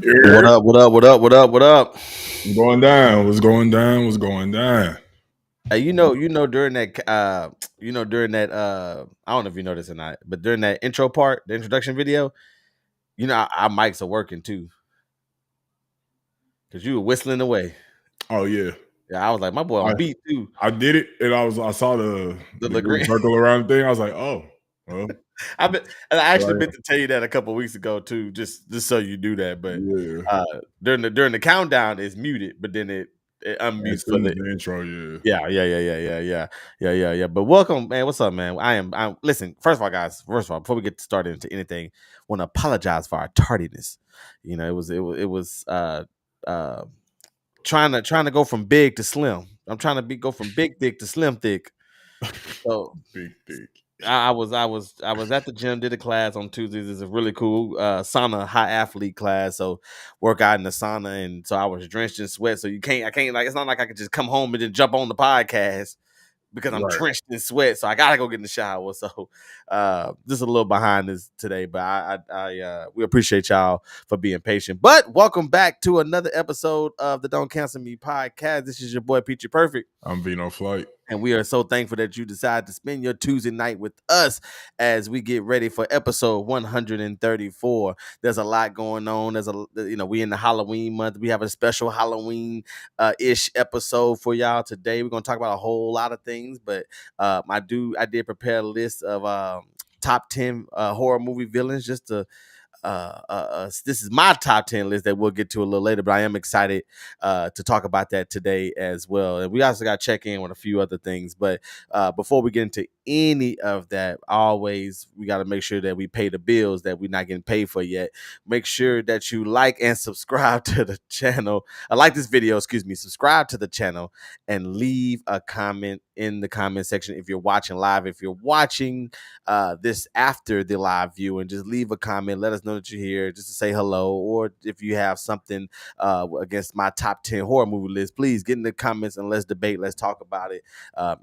What Yeah. up? What up? What up? What up? What up? What's going down? What's going down? What's going down? Hey, during that, I don't know if you know this or not, but during that intro part, the introduction video, our mics are working too, because you were whistling away. Oh yeah, Yeah, I was like, my boy I on beat too. I did it, and I saw the The little Legrand. circle around thing. I was like, oh, well, And I actually right. meant to tell you that a couple weeks ago too, just so you do that. But Yeah. during the countdown, it's muted, but then it As unmutes for soon as the. the intro, yeah. Yeah. But welcome, man. What's up, man? I'm listen, first of all, guys, before we get started into anything, want to apologize for our tardiness. It was uh trying to go from big to slim. I'm trying to go from big thick to slim thick. So Big dick. I was at the gym, did a class on Tuesdays. It's a really cool sauna high athlete class. So work out in the sauna, and so I was drenched in sweat. So I can't like it's not like I could just come home and then jump on the podcast because I'm Right. drenched in sweat. So I gotta go get in the shower. So just a little behind this today, but we appreciate y'all for being patient. But welcome back to another episode of the Don't Cancel Me podcast. This is your boy Peachy Perfect. I'm Vino Flight. And we are so thankful that you decided to spend your Tuesday night with us as we get ready for episode 134. There's a lot going on. We in the Halloween month. We have a special Halloween ish episode for y'all today. We're gonna talk about a whole lot of things, but I did prepare a list of top 10 horror movie villains just to this is my top 10 list that we'll get to a little later, but I am excited to talk about that today as well. And we also got to check in with a few other things. But before we get into any of that, always we got to make sure that we pay the bills that we're not getting paid for yet. Make sure that you like and subscribe to the channel. Like this video, subscribe to the channel and leave a comment in the comment section if you're watching live. If you're watching this after the live view, and just leave a comment, let us know that you're here just to say hello, or if you have something against my top 10 horror movie list, please get in the comments and let's debate, let's talk about it,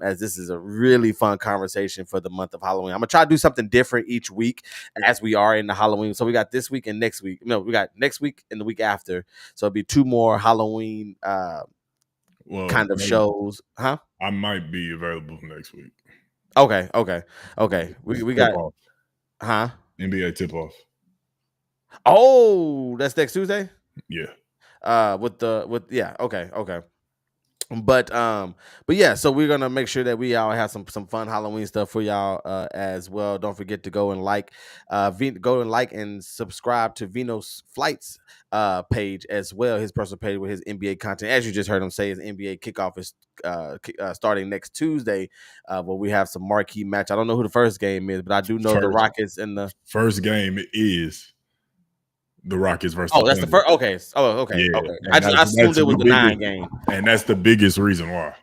as this is a really fun conversation for the month of Halloween. I'm gonna try to do something different each week as we are in the Halloween. So we got this week and next week. No, we got next week and the week after, so it'll be two more Halloween kind of shows. I might be available next week. Okay. We got Tip-off. NBA tip off. Oh, that's next Tuesday. Yeah. Okay. But yeah, so we're gonna make sure that we all have some fun Halloween stuff for y'all as well. Don't forget to go and like and subscribe to Vino's Flights page as well, his personal page with his NBA content. As you just heard him say, his NBA kickoff is starting next Tuesday, where we have some marquee match. I don't know who the first game is, but I do know the Rockets and the first game is the Rockets versus. Oh, that's the first. Okay. Okay. Yeah. Okay. I assumed it was the 9 game, and that's the biggest reason why.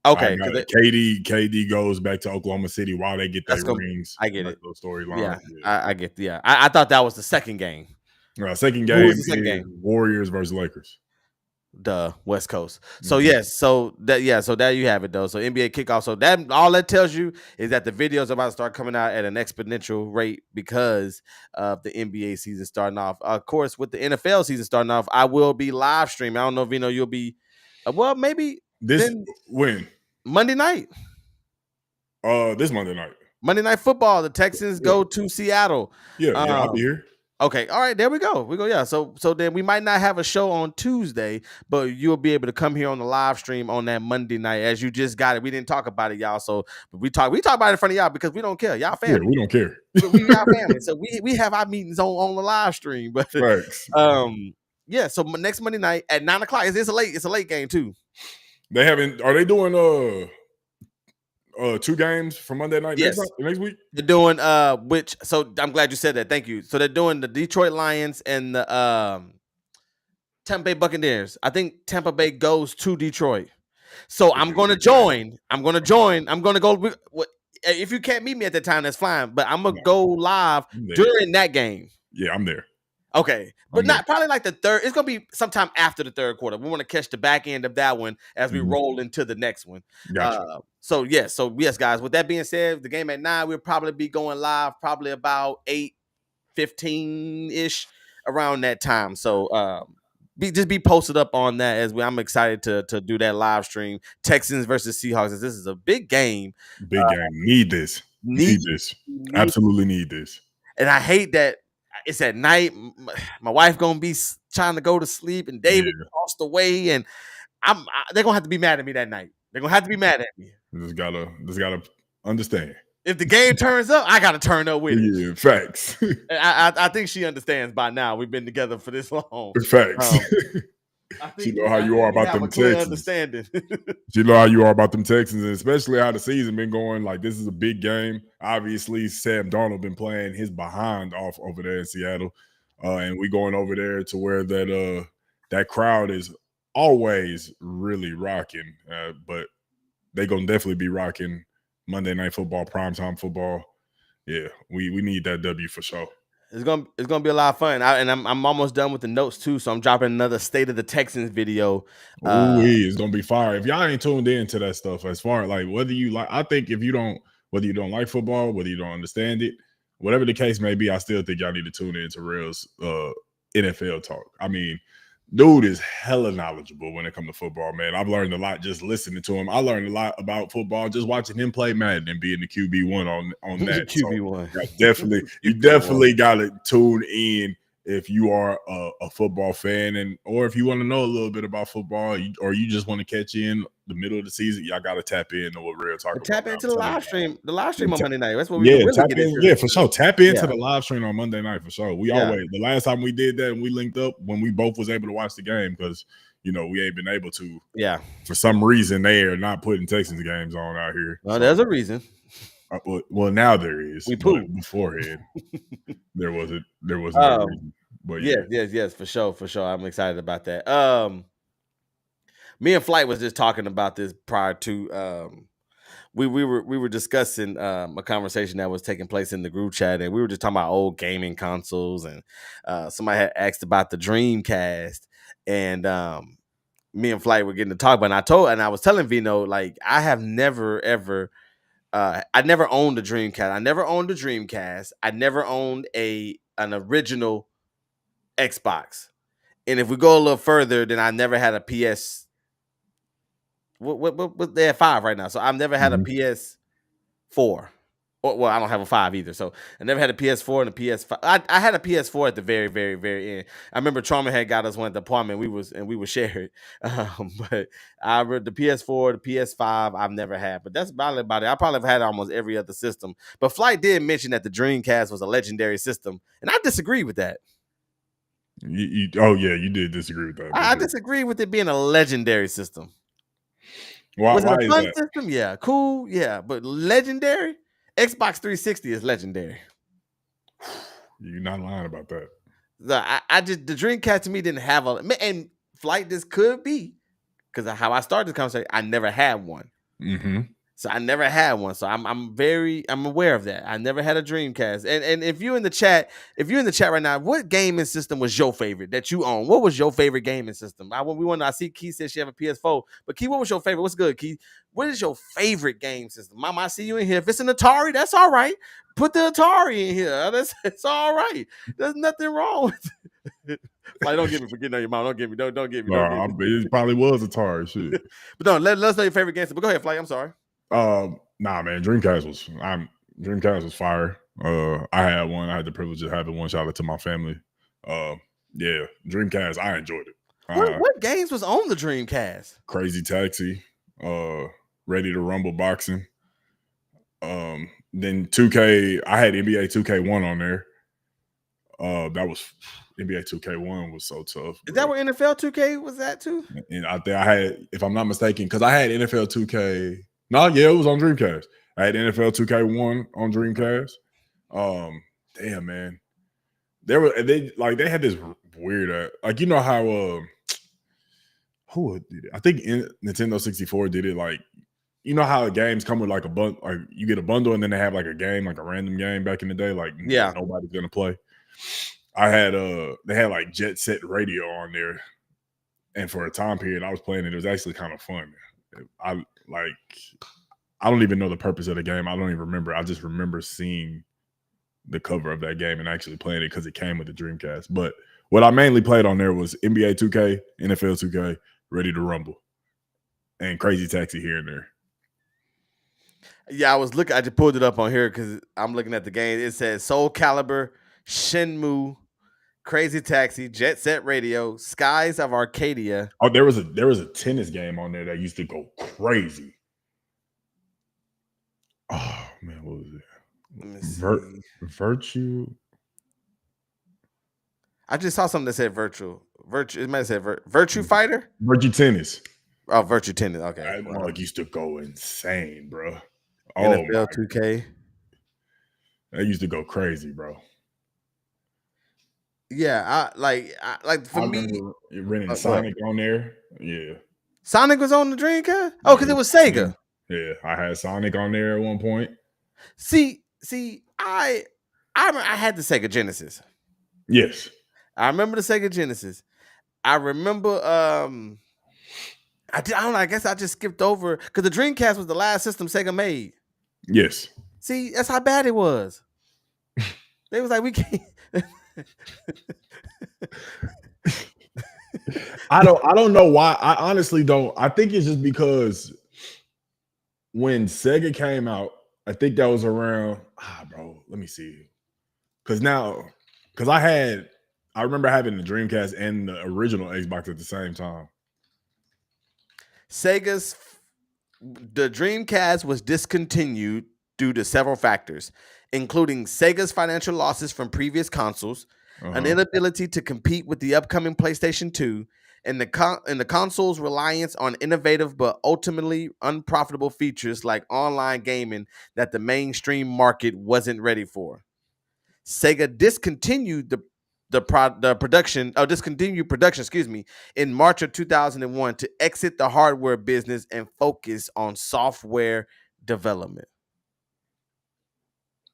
Okay. KD goes back to Oklahoma City while they get their rings. I get it. Storyline. Yeah, I get. Yeah, I thought that was the second game. Second game is Warriors versus Lakers. The West Coast. So yes, so there you have it though. So NBA kickoff. So that all that tells you is that the videos are about to start coming out at an exponential rate because of the NBA season starting off. Of course, with the NFL season starting off, I will be live streaming. I don't know if you'll be. Well, maybe when Monday night. This Monday night. Monday Night Football. The Texans go to Seattle. Yeah, I'll be here. Okay, all right, there we go. Yeah. So then we might not have a show on Tuesday, but you'll be able to come here on the live stream on that Monday night as you just got it. We didn't talk about it, y'all. So we talk about it in front of y'all because we don't care. Y'all family. Yeah, we don't care. we y'all family. So we have our meetings on the live stream. But yeah. So next Monday night at 9:00. It's a late game too. They haven't. Are they doing 2 games for Monday night next week? They're doing so I'm glad you said that. Thank you. So they're doing the Detroit Lions and the Tampa Bay Buccaneers. I think Tampa Bay goes to Detroit. So I'm going to join. I'm going to go. If you can't meet me at that time, that's fine. But I'm going to go live during that game. Yeah, I'm there. Okay, but probably like the third. It's gonna be sometime after the third quarter. We want to catch the back end of that one as we roll into the next one. Gotcha. So yes, guys. With that being said, the game at 9, we'll probably be going live probably about 8:15 ish. around that time. So just be posted up on that as I'm excited to do that live stream. Texans versus Seahawks. This is a big game. Big game. Need this. Need, Need this. need, Absolutely need this. and I hate that it's at night. My wife gonna be trying to go to sleep, and David lost away, and they're gonna have to be mad at me that night. They're gonna have to be mad at me. Just gotta understand. If the game turns up, I gotta turn up with it. Yeah, facts. I think she understands by now. We've been together for this long. Facts. She know how you are about them Texans. Understanding. She know how you are about them Texans, and especially how the season been going. Like, this is a big game. Obviously, Sam Darnold been playing his behind off over there in Seattle, and we going over there to where that crowd is always really rocking. But they gonna definitely be rocking Monday Night Football, primetime football. Yeah, we need that W for sure. It's gonna be a lot of fun, and I'm almost done with the notes too. So I'm dropping another State of the Texans video. It's gonna be fire. If y'all ain't tuned in to that stuff, as far as like whether you like, I think whether you don't like football, whether you don't understand it, whatever the case may be, I still think y'all need to tune in to Real's NFL talk. I mean, dude is hella knowledgeable when it comes to football, man. I've learned a lot just listening to him. I learned a lot about football just watching him play Madden and being the QB1 on that. QB1. So you definitely got to tune in if you are a football fan, or if you want to know a little bit about football, or you just want to catch in the middle of the season, y'all got to tap in to what Real talk about. Tap into the live stream. The live stream on Monday night. That's what we really tap in, for sure. Tap into the live stream on Monday night for sure. We always, the last time we did that and we linked up, when we both was able to watch the game, because we ain't been able to. Yeah. For some reason, they are not putting Texans games on out here. Well, there's a reason. Well, now there is. We pooped beforehand. there wasn't no reason. But yes, for sure. I'm excited about that. Me and Flight was just talking about this prior to we were discussing a conversation that was taking place in the group chat, and we were just talking about old gaming consoles, and somebody had asked about the Dreamcast, and me and Flight were getting to talk about it, and I was telling Vino, like, I have never ever I never owned a Dreamcast. I never owned a Dreamcast. I never owned an original Xbox. And if we go a little further, then I never had a PS. What they have 5 right now. So I've never had a PS4. Well, I don't have a 5 either. So I never had a PS4 and a PS5. I had a PS4 at the very, very, very end. I remember Trauma had got us one at the apartment. We were shared. But I read the PS4, the PS5, I've never had. But that's about it. I probably have had almost every other system. But Flight did mention that the Dreamcast was a legendary system, and I disagree with that. You did disagree with that. I disagree with it being a legendary system. Was it a fun system? Yeah, cool. Yeah, but legendary? Xbox 360 is legendary. You're not lying about that. The Dreamcast to me didn't have and Flight, this could be because of how I started the conversation. I never had one. So I never had one. So I'm aware of that. I never had a Dreamcast. And if you're in the chat right now, what gaming system was your favorite that you own? What was your favorite gaming system? I see Key said she have a PS4, but Key, what was your favorite? What's good, Key? What is your favorite game system? Mama, I see you in here. If it's an Atari, that's all right. Put the Atari in here. It's all right. There's nothing wrong with it. Like, don't get me for getting on your mom. Don't get me. Don't get me. It probably was Atari shit. But no, let us know your favorite game system. But go ahead, Flight. I'm sorry. Nah, man. Dreamcast was fire. I had one. I had the privilege of having one. Shout out to my family. Dreamcast. I enjoyed it. What games was on the Dreamcast? Crazy Taxi. Ready to Rumble Boxing. Then 2K. I had NBA 2K1 on there. That was NBA 2K1 was so tough. Is that where NFL 2K was at too? And I think I had, if I'm not mistaken, because I had NFL 2K. No, yeah, it was on Dreamcast. I had NFL 2K1 on Dreamcast. Damn, man. They had this weird like, you know how who did it? I think Nintendo 64 did it, like, you know how games come with like a bundle, like you get a bundle and then they have like a game, like a random game back in the day, like nobody's gonna play. I had they had like Jet Set Radio on there, and for a time period I was playing it. It was actually kind of fun. I don't even know the purpose of the game. I don't even remember. I just remember seeing the cover of that game and actually playing it because it came with the Dreamcast. But what I mainly played on there was NBA 2K, NFL 2K, Ready to Rumble, and Crazy Taxi here and there. Yeah, I just pulled it up on here because I'm looking at the game. It says Soul Calibur, Shenmue, Crazy Taxi, Jet Set Radio, Skies of Arcadia. Oh, there was a tennis game on there that used to go crazy. Oh man, what was it? Let me see. Virtue. I just saw something that said virtual. It might have said Virtue Fighter. Virtue Tennis. Oh, Virtue Tennis. Okay. That mug used to go insane, bro. NFL 2K. That used to go crazy, bro. Yeah, for me, renting Sonic on there. Yeah, Sonic was on the Dreamcast. Oh, because it was Sega. Yeah, I had Sonic on there at one point. See, I had the Sega Genesis. Yes, I remember the Sega Genesis. I remember. I don't know. I guess I just skipped over because the Dreamcast was the last system Sega made. Yes. See, that's how bad it was. They was like, we can't. I don't know why. I honestly don't. I think it's just because when Sega came out, I think that was around. Bro, let me see. Because I remember having the Dreamcast and the original Xbox at the same time. The Dreamcast was discontinued due to several factors, including Sega's financial losses from previous consoles, an inability to compete with the upcoming PlayStation 2, and the console's reliance on innovative but ultimately unprofitable features like online gaming that the mainstream market wasn't ready for. Sega discontinued production, in March of 2001 to exit the hardware business and focus on software development.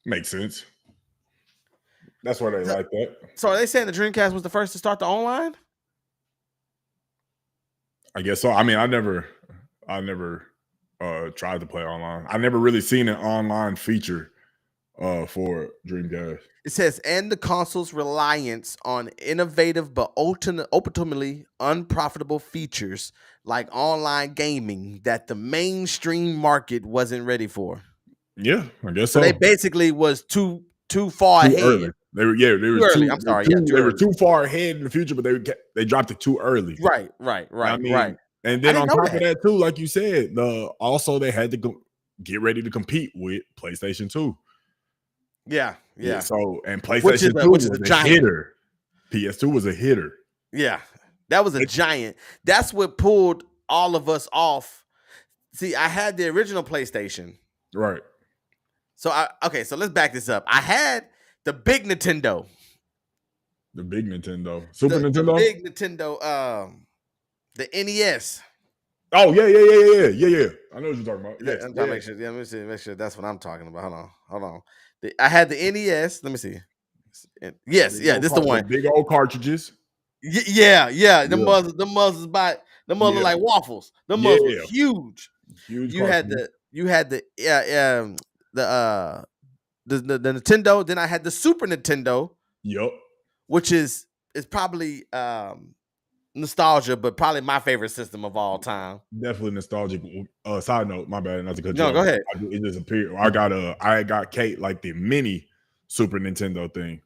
Makes sense. That's why they like that. So are they saying the Dreamcast was the first to start the online? I guess so. I mean, I never tried to play online. I never really seen an online feature for Dreamcast. It says, and the console's reliance on innovative but ultimately unprofitable features like online gaming that the mainstream market wasn't ready for. Yeah, I guess so. They basically was too far ahead. Early. They were too early. I'm sorry. They were too far ahead in the future, but they dropped it too early. Right. Right. And then on top of that too, like you said, also they had to get ready to compete with PlayStation 2. Yeah. So and PlayStation 2 was a hitter. PS2 was a hitter. Yeah, that was a giant. That's what pulled all of us off. See, I had the original PlayStation. Right. So so let's back this up. I had the big Nintendo. The big Nintendo. Nintendo? The big Nintendo, the NES. Oh, yeah. I know what you're talking about. Yes, I'm trying to make sure. Yeah, let me make sure that's what I'm talking about. Hold on. I had the NES. Let me see. Yes, this is the one. Big old cartridges. Yeah. The mothers look like waffles. The mothers were huge. Huge. You had the Nintendo. Then I had the Super Nintendo. Yep. Which is probably nostalgia, but probably my favorite system of all time. Definitely nostalgic. Side note, my bad, not to cut you off. No, go ahead. It just appeared. I got Kate like the mini Super Nintendo thing.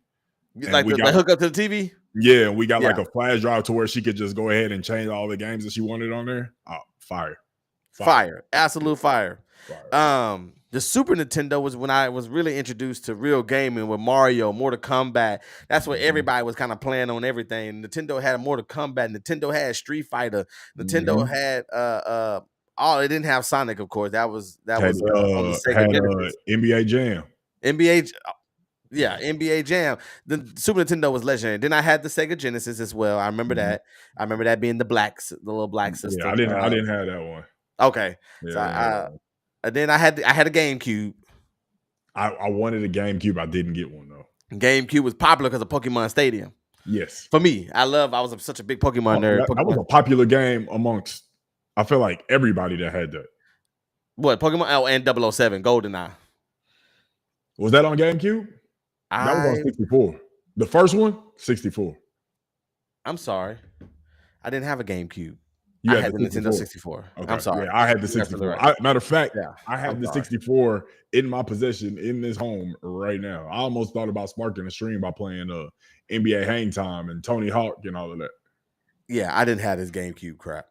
Like the hook up to the TV? Yeah, we got like a flash drive to where she could just go ahead and change all the games that she wanted on there. Oh, fire. Absolute fire. The Super Nintendo was when I was really introduced to real gaming with Mario, Mortal Kombat. That's what everybody was kind of playing on everything. Nintendo had Mortal Kombat. Nintendo had Street Fighter. Nintendo had it didn't have Sonic, of course. That was on the Sega Genesis. NBA Jam. NBA Jam. The Super Nintendo was legendary. Then I had the Sega Genesis as well. I remember that. I remember that being the little black system. Yeah, I didn't have that one. Okay. Yeah, so and then I had a GameCube. I wanted a GameCube. I didn't get one though. GameCube was popular because of Pokemon Stadium. Yes. For me, I was such a big Pokemon nerd. That was a popular game amongst, I feel like, everybody that had that. What, Pokemon? Oh, and 007, GoldenEye. Was that on GameCube? That was on 64. The first one, 64. I'm sorry. I didn't have a GameCube. You I had had the the Nintendo 64. 64. Okay. I'm sorry. Yeah, I had the You're absolutely 64. right. Matter of fact, Yeah, I have I'm the sorry. 64 in my possession in this home right now. I almost thought about sparking a stream by playing NBA Hang Time and Tony Hawk and all of that. Yeah, I didn't have this GameCube crap.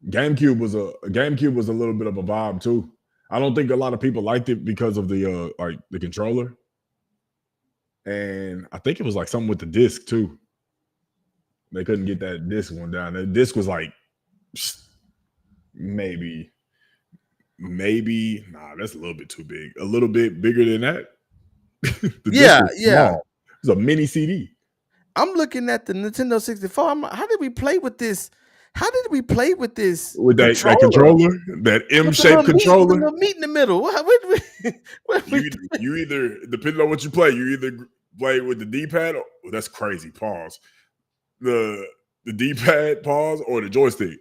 GameCube was a little bit of a vibe too. I don't think a lot of people liked it because of the like the controller. And I think it was like something with the disc too. They couldn't get that disc one down. The disc was like maybe that's a little bit too big. A little bit bigger than that. The disc was small. It was a mini CD. I'm looking at the Nintendo 64. How did we play with this? How did we play with this? With that controller, that M-shaped controller? The little meat in the middle. You either, depending on what you play, you either play with the D-pad. That's crazy. Pause. The D-pad, pause, or the joystick.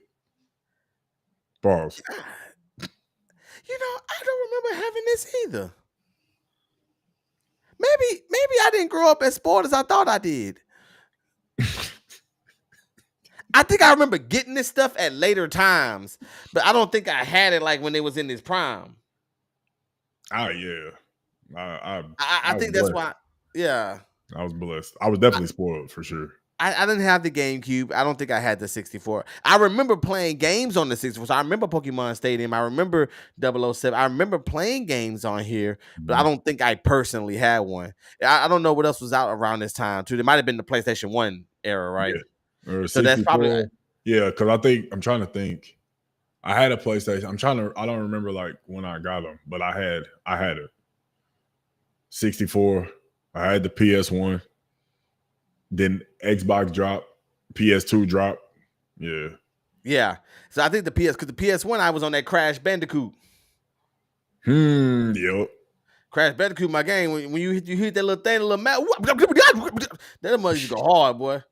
Pause. I don't remember having this either. Maybe I didn't grow up as spoiled as I thought I did. I think I remember getting this stuff at later times, but I don't think I had it like when it was in its prime. Oh yeah, I think that's why. Yeah, I was blessed. I was definitely spoiled for sure. I didn't have the GameCube. I don't think I had the 64. I remember playing games on the 64. So I remember Pokemon Stadium. I remember 007. I remember playing games on here, but I don't think I personally had one. I don't know what else was out around this time too. There might have been the PlayStation 1 era, right? Yeah. So that's probably because I'm trying to think. I had a PlayStation. I don't remember like when I got them, but I had a 64. I had the PS1. Then Xbox dropped, PS2 dropped. Yeah. Yeah. So I think because the PS1, I was on that Crash Bandicoot. Yep. Crash Bandicoot, my game. When you hit that little thing, the little map, that must used to go hard, boy.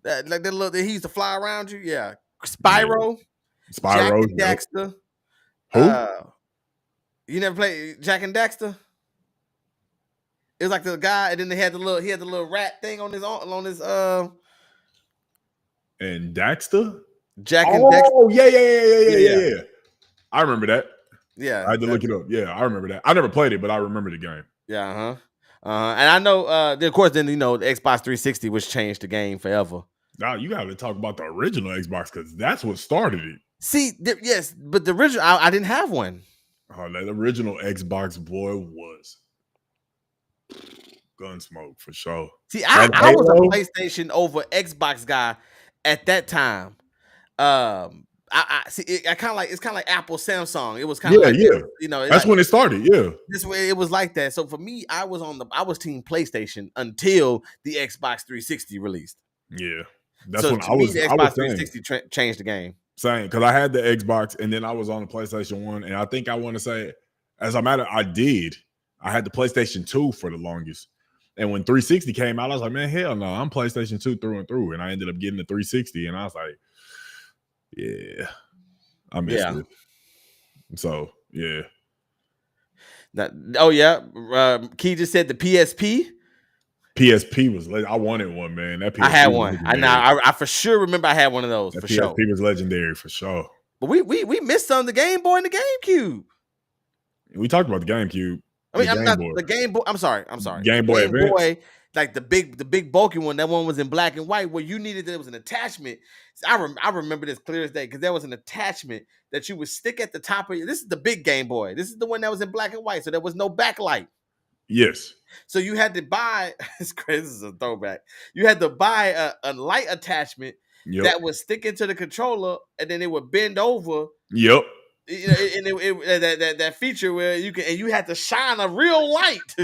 That little he used to fly around you. Yeah. Spyro. Jak and Daxter. Who? You never played Jak and Daxter? It was like the guy, and then he had the little rat thing on his And Daxter? Jak and Daxter. Oh, yeah. I remember that. Yeah. I had to look it up. Yeah, I remember that. I never played it, but I remember the game. Yeah, and I know of course then the Xbox 360 which changed the game forever. Now you gotta talk about the original Xbox because that's what started it. See, yes, but the original I didn't have one. Oh, that original Xbox boy was Gunsmoke for sure. See, I was a PlayStation over Xbox guy at that time. I see. It's kind of like Apple, Samsung. It was kind of That's when it started. Yeah, this way it was like that. So for me, I was team PlayStation until the Xbox 360 released. Yeah, that's when I was. The Xbox 360 changed the game. Same, because I had the Xbox and then I was on the PlayStation 1, and I think I want to say, as a matter, I had the PlayStation 2 for the longest. And when 360 came out, I was like, man, hell no, I'm PlayStation 2 through and through. And I ended up getting the 360, and I was like, yeah, I missed it. So, yeah. Key just said the PSP. PSP was I wanted one, man. That PSP I had one. I for sure remember I had one of those. That for PSP sure. was legendary for sure. But we missed some of the Game Boy and the GameCube. We talked about the GameCube. I mean, the Game Boy. I'm sorry. Game Boy Advance. Like the big bulky one. That one was in black and white, where you needed there was an attachment. I remember this clear as day because there was an attachment that you would stick at the top of your. This is the big Game Boy. This is the one that was in black and white, so there was no backlight. Yes. So you had to buy. It's crazy. This is a throwback. You had to buy a light attachment that would stick into the controller, and then it would bend over. Yep. And that feature where you had to shine a real light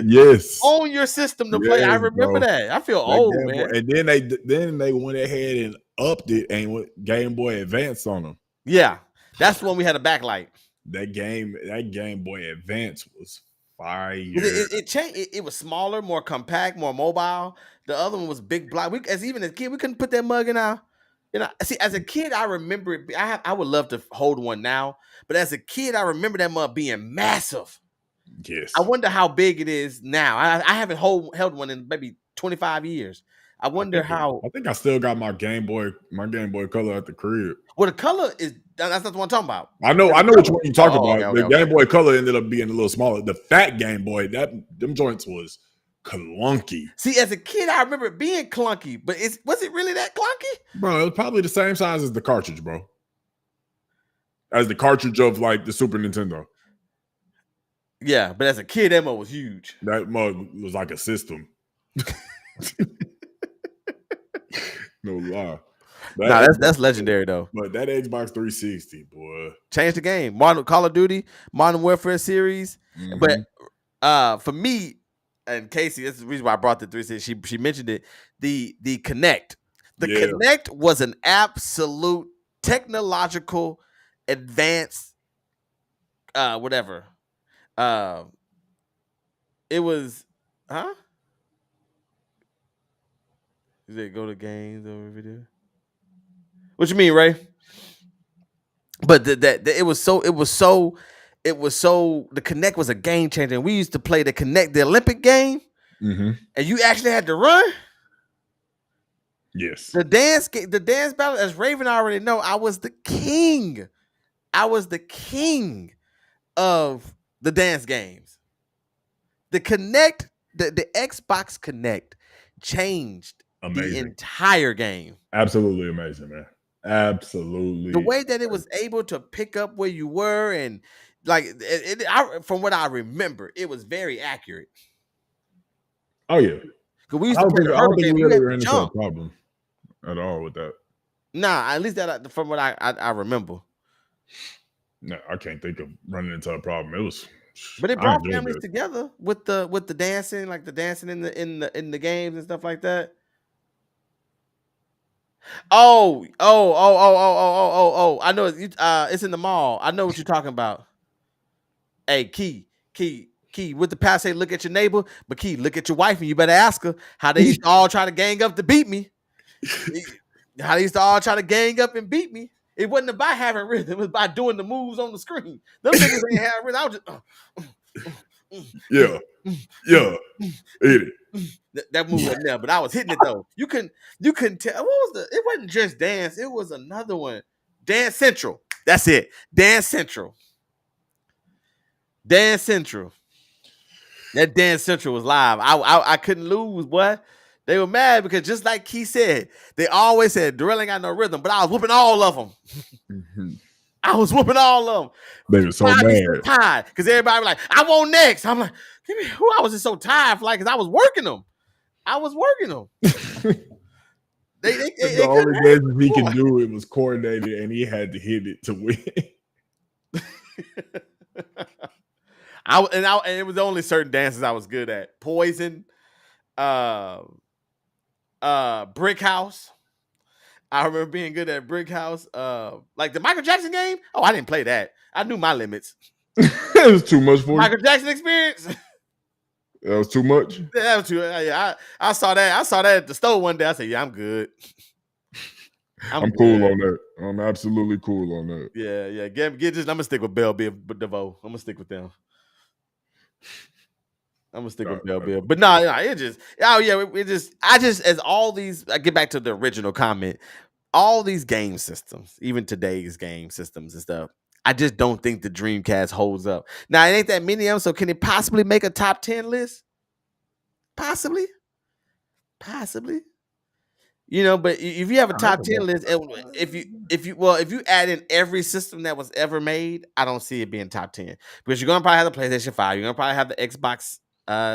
on your system to play. I remember that. I feel old, man. And then they went ahead and upped it and went Game Boy Advance on them. Yeah, that's when we had a backlight. That Game Boy Advance was fire. It changed. It was smaller, more compact, more mobile. The other one was big block. Even as a kid, we couldn't put that mug in our. See, as a kid, I remember it. I would love to hold one now, but as a kid, I remember that mug being massive. Yes. I wonder how big it is now. I haven't held one in maybe 25 years. I wonder how. I think I still got my Game Boy Color at the crib. Well, the color is that's not the one I'm talking about. I know which one you talk about. Okay, The okay. Game Boy Color ended up being a little smaller. The fat Game Boy, them joints was clunky. See, as a kid, I remember it being clunky, but was it really that clunky? Bro, it was probably the same size as the cartridge, bro. As the cartridge of like the Super Nintendo. Yeah, but as a kid, that mug was huge. That mug was like a system. No lie. That's legendary though. But that Xbox 360, boy, changed the game. Call of Duty, Modern Warfare series. Mhm. But for me and Casey, this is the reason why I brought the 360. She mentioned it. The Kinect. The Kinect was an absolute technological advance. Whatever. It was, huh? Did it go to games over video? What you mean, Ray? But it was so the Kinect was a game changer. We used to play the Kinect, the Olympic game, and you actually had to run. Yes. The dance battle, as Raven already know, I was the king. I was the king of the dance games. The Kinect, the Xbox Kinect changed the entire game. Absolutely amazing, man. Absolutely. The way that it was able to pick up where you were and like from what I remember, it was very accurate. Oh yeah. Because we used to play the hurdle game. You had to jump. Problem at all with that. Nah, at least that from what I remember. No, I can't think of running into a problem. It was, but it brought families together with the dancing, like the dancing in the games and stuff like that. Oh! I know it's in the mall. I know what you're talking about. Hey, Key, with the past say, look at your neighbor, but Key, look at your wife, and you better ask her how they used to all try to gang up to beat me. How they used to all try to gang up and beat me. It wasn't about having rhythm; it was by doing the moves on the screen. Them niggas ain't have rhythm. I was just hit it. That move wasn't there, but I was hitting it though. You couldn't tell. What was it wasn't just dance, it was another one. Dance Central. That's it. Dance Central. That Dance Central was live. I couldn't lose, boy. They were mad because just like Keith said, they always said Darrell ain't got no rhythm, but I was whooping all of them. I was whooping all of them. They were so mad. Tired because everybody was like, I want next. I'm like, give me who I was just so tired for, like, because I was working them. The only business he could do it was coordinated, and he had to hit it to win. And it was only certain dances I was good at. Poison, Brick House. I remember being good at Brick House. Like the Michael Jackson game. Oh, I didn't play that. I knew my limits. It was too much for Michael Jackson experience. That was too much. That was too. Yeah, I saw that. I saw that at the store one day. I said, "Yeah, I'm good. I'm cool on that. I'm absolutely cool on that." Yeah. Get this. I'm gonna stick with Bell Biv DeVoe. I'm gonna stick with them. Bell Biv. But no, it just. Oh yeah, I just as all these. I get back to the original comment. All these game systems, even today's game systems and stuff, I just don't think the Dreamcast holds up. Now, it ain't that many of them, so can it possibly make a top 10 list? Possibly. You know, but if you have a top 10 list, if you add in every system that was ever made, I don't see it being top 10. Because you're gonna probably have the PlayStation 5, you're gonna probably have the Xbox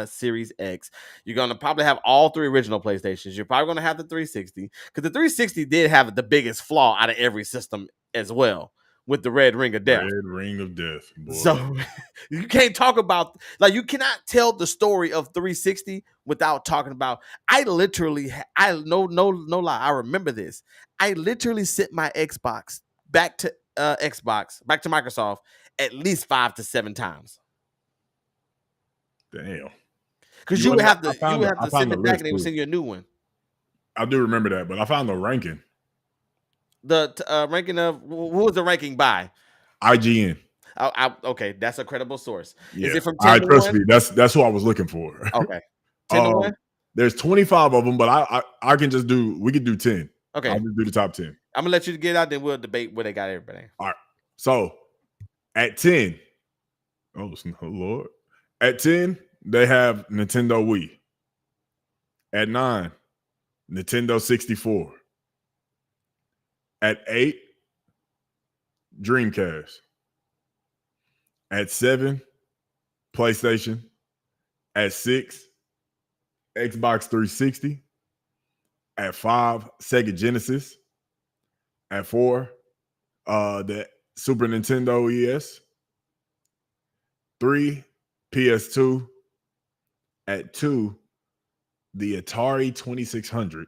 Series X. You're gonna probably have all three original PlayStations. You're probably gonna have the 360, because the 360 did have the biggest flaw out of every system as well, with the red ring of death. Red ring of death. Boy. So you can't talk about, like, you cannot tell the story of 360 without talking about. I literally, no lie, I remember this. I literally sent my Xbox back to Microsoft at least 5 to 7 times. Damn. Because you would have to send it back and they would send you a new one. I do remember that, but I found the ranking. The ranking of, who was the ranking by? IGN. Okay, that's a credible source. Yeah. Is it from All 10 right, to trust 1? me. That's who I was looking for. Okay. 10 to 1? There's 25 of them, but I can just do. We could do 10. Okay. I'll just do the top 10. I'm gonna let you get out, then we'll debate where they got everybody. All right. So at 10, oh Lord. At 10, they have Nintendo Wii. At 9, Nintendo 64. At 8, Dreamcast. At 7, PlayStation. At 6, Xbox 360. At 5, Sega Genesis. At 4, the Super Nintendo ES. 3, PS2. At 2, the Atari 2600.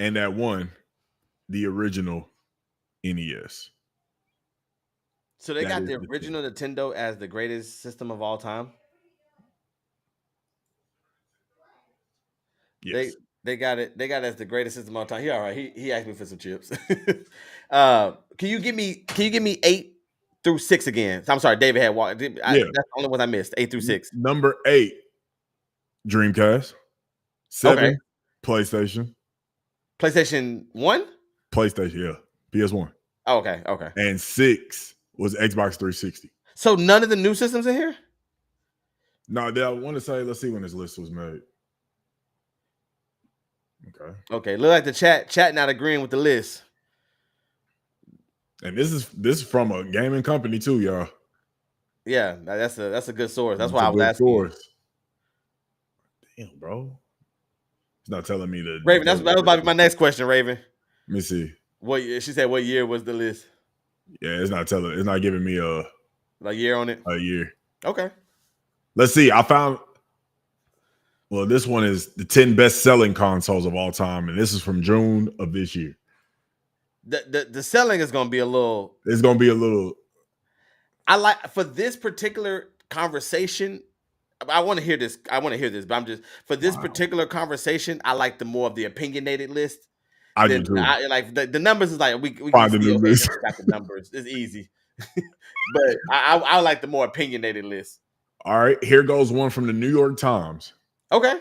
And at 1, the original NES. So they got the original Nintendo as the greatest system of all time. Yes. They got it. They got it as the greatest system of all time. He all right. He asked me for some chips. Can you give me 8 through 6 again? I'm sorry, David had walked. That's the only one I missed. 8 through 6. Number 8, Dreamcast. 7, Okay. PlayStation. PlayStation 1? PlayStation, yeah. PS1. Oh, okay. And 6 was Xbox 360. So none of the new systems in here? No, I want to say, let's see when this list was made. Okay. Look like the chat not agreeing with the list. And this is from a gaming company too, y'all. Yeah, that's a good source. That's why I was asking. Source. Damn, bro. It's not telling me that. Raven, that was about to be my next question, Raven. Let me see. She said what year was the list? Yeah, it's not giving me a year on it. A year. Okay. Let's see. I found. Well, this one is the 10 best-selling consoles of all time, and this is from June of this year. The selling is going to be a little. It's going to be a little. I like for this particular conversation. I want to hear this. But I'm just for this particular conversation. I like the more of the opinionated list. I do too. Like the numbers is like we find the numbers. Got the numbers. It's easy, but I like the more opinionated list. All right, here goes one from the New York Times. Okay,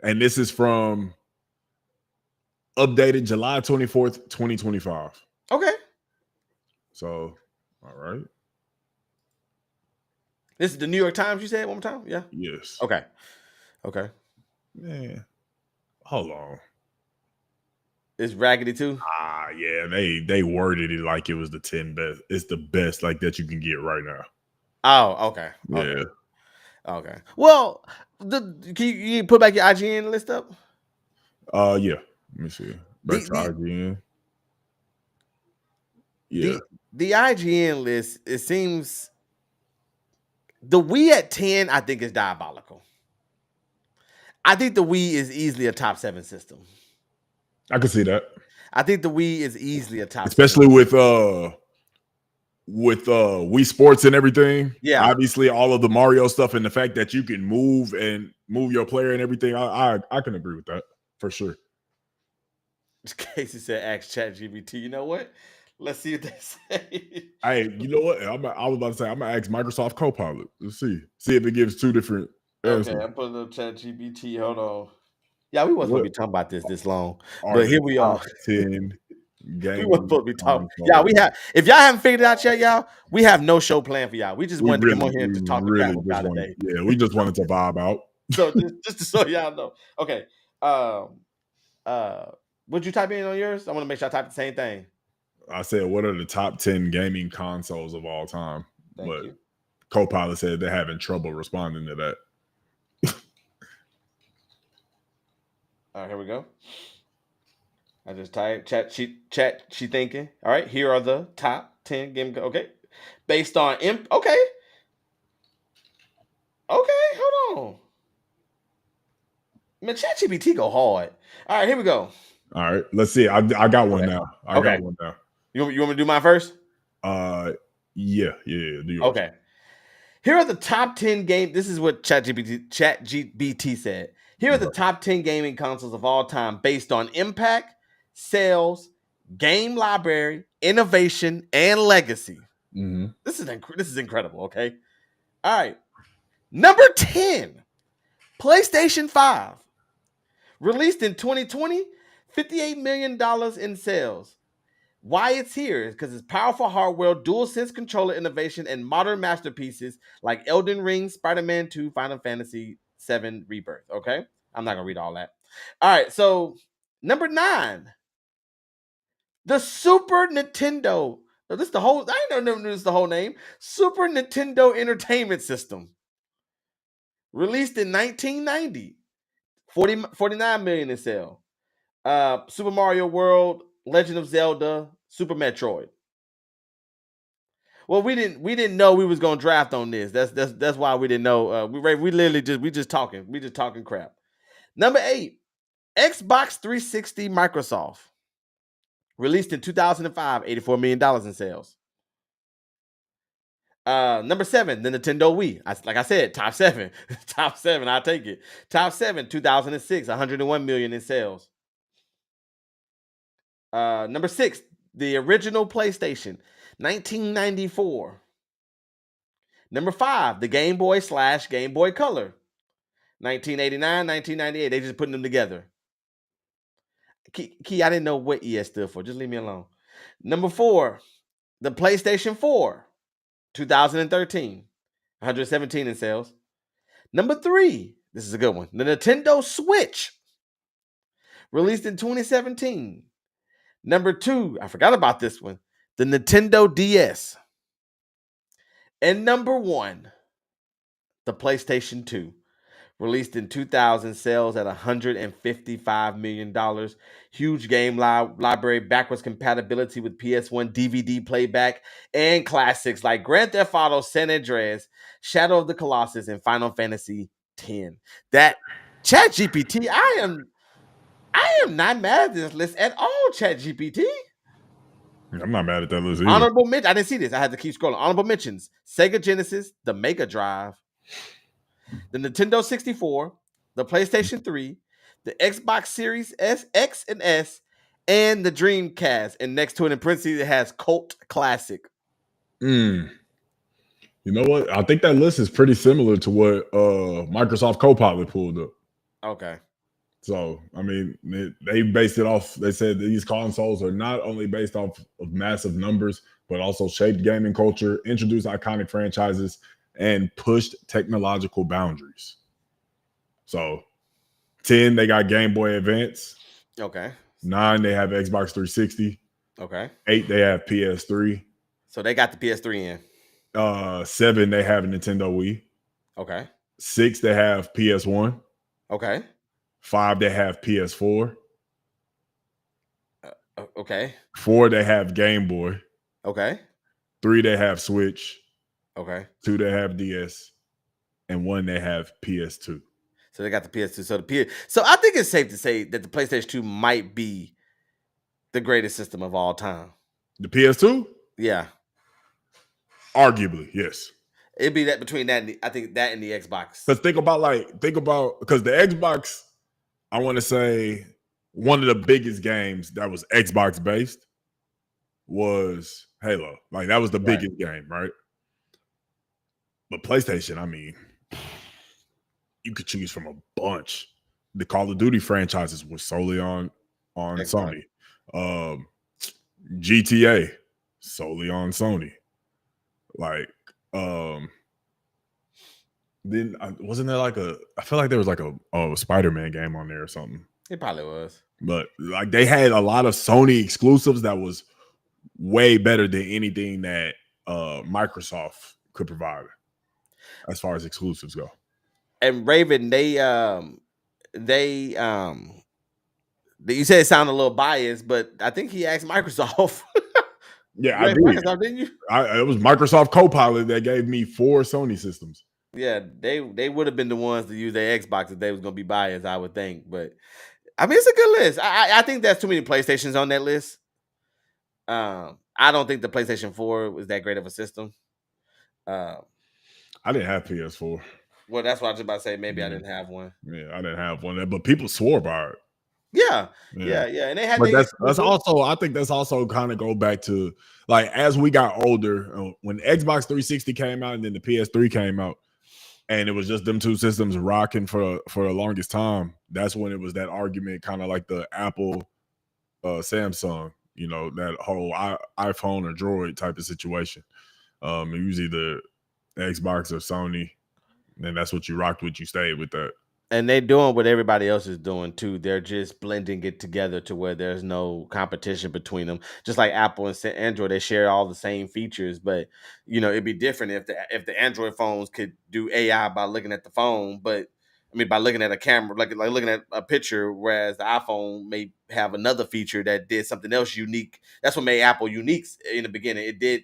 and this is from updated July 24th, 2025. Okay, so all right. This is the New York Times. You said one more time, yeah. Yes. Okay. Man, hold on. It's raggedy too. Yeah. They worded it like it was the 10 best. It's the best like that you can get right now. Oh, okay. Yeah. Okay. Well, can you put back your IGN list up? Yeah. Let me see. Back to IGN. Yeah. The IGN list. It seems the Wii at 10, I think, is diabolical. I think the Wii is easily a top 7 system. I can see that. I think the Wii is easily a top, especially 7. with Wii Sports and everything. Yeah, obviously all of the Mario stuff and the fact that you can move your player and everything. I can agree with that for sure. Casey said, "Ask ChatGPT." You know what? Let's see what they say. Hey, you know what? I was about to say I'm gonna ask Microsoft Copilot. Let's see if it gives 2 different. Okay, I'm putting up ChatGPT. Hold on. Yeah, we wasn't supposed to be talking about this long, but here we are. 10 we wasn't supposed to be talking. Yeah, we have. If y'all haven't figured it out yet, y'all, we have no show plan for y'all. We just wanted to come on here to talk about today. Yeah, we just wanted to vibe out. So just so y'all know. Okay. What'd you type in on yours? I want to make sure I type the same thing. I said, what are the top 10 gaming consoles of all time? Thank you. Copilot said they're having trouble responding to that. All right, here we go. I just typed she thinking. All right, here are the top 10 gaming. Okay, based on Okay, hold on. Man, ChatGPT go hard. All right, here we go. All right, let's see. I got one now. I got one now. You want me to do mine first? Yeah. Do okay. Here are the top 10 game. This is what ChatGPT said. Here are the top 10 gaming consoles of all time based on impact, sales, game library, innovation, and legacy. Mm-hmm. This is incredible. Okay, all right. Number 10, PlayStation 5, released in 2020, $58 million in sales. Why it's here is because it's powerful hardware, dual sense controller innovation, and modern masterpieces like Elden Ring, Spider-Man 2, Final Fantasy 7 Rebirth. Okay, I'm not gonna read all that. All right, so number 9, the Super Nintendo. No, this is the whole. I ain't never knew this is the whole name. Super Nintendo Entertainment System, released in 1990, 49 million in sale. Super Mario World, Legend of Zelda, Super Metroid. Well, we didn't know we was gonna draft on this. That's why we didn't know. We literally just talking. We just talking crap. Number 8, Xbox 360 Microsoft, released in 2005, $84 million in sales. Number 7, the Nintendo Wii. Like I said, top 7. Top 7, I'll take it. Top 7, 2006, 101 million in sales. Number 6, the original PlayStation, 1994. Number 5, the Game Boy / Game Boy Color, 1989, 1998. They just putting them together. Key, I didn't know what ES stood for. Just leave me alone. Number 4, the PlayStation 4, 2013, 117 in sales. Number 3, this is a good one. The Nintendo Switch, released in 2017. Number 2, I forgot about this one. The Nintendo DS. And number 1, the PlayStation 2, released in 2000, sales at $155 million. Huge game library, backwards compatibility with PS1 DVD playback, and classics like Grand Theft Auto San Andreas, Shadow of the Colossus, and Final Fantasy X. That ChatGPT, I am not mad at this list at all, ChatGPT. I'm not mad at that list either. Honorable mention. I didn't see this. I had to keep scrolling. Honorable mentions: Sega Genesis, the Mega Drive, the Nintendo 64, the PlayStation 3, the Xbox Series S, X, and S, and the Dreamcast. And next to it in parentheses, it has Cult Classic. You know what? I think that list is pretty similar to what Microsoft Copilot pulled up. Okay. So, I mean, they based it off. They said these consoles are not only based off of massive numbers, but also shaped gaming culture, introduced iconic franchises, and pushed technological boundaries. So, 10, they got Game Boy Advance. Okay. 9, they have Xbox 360. Okay. 8, they have PS3. So they got the PS3 in. 7, they have Nintendo Wii. Okay. 6, they have PS1. Okay. 5, they have PS4. Okay. 4, they have Game Boy. Okay. 3, they have Switch. Okay. 2, they have DS. And 1, they have PS2. So they got the PS2. So I think it's safe to say that the PlayStation 2 might be the greatest system of all time. The PS2? Yeah. Arguably, yes. It'd be that between that and I think that and the Xbox. Because think about because the Xbox, I want to say one of the biggest games that was Xbox based was Halo. Like that was the biggest game, right? But PlayStation, I mean, you could choose from a bunch. The Call of Duty franchises were solely on Sony. GTA, solely on Sony. Like, then wasn't there like I feel like there was like a Spider-Man game on there or something. It probably was. But like they had a lot of Sony exclusives that was way better than anything that Microsoft could provide as far as exclusives go. And Raven, they you said it sounded a little biased, but I think he asked Microsoft. Yeah, I did. Microsoft, didn't you? It was Microsoft Copilot that gave me 4 Sony systems. Yeah, they would have been the ones to use their Xbox if they was gonna be biased, I would think. But I mean, it's a good list. I think there's too many PlayStations on that list. I don't think the PlayStation 4 was that great of a system. I didn't have PS4. Well, that's what I was about to say. Maybe I didn't have one. Yeah, I didn't have one, but people swore by it. Yeah. And they had But their that's also, I think that's also kind of go back to like as we got older, when Xbox 360 came out and then the PS3 came out, and it was just them two systems rocking for the longest time. That's when it was that argument, kind of like the Apple, Samsung, that whole iPhone or Droid type of situation. It was either Xbox or Sony, and that's what you rocked with. You stayed with that. And they're doing what everybody else is doing too. They're just blending it together to where there's no competition between them. Just like Apple and Android, they share all the same features, but it'd be different if the Android phones could do AI by looking at the phone, but I mean by looking at a camera, like looking at a picture, whereas the iPhone may have another feature that did something else unique. That's what made Apple unique in the beginning. It did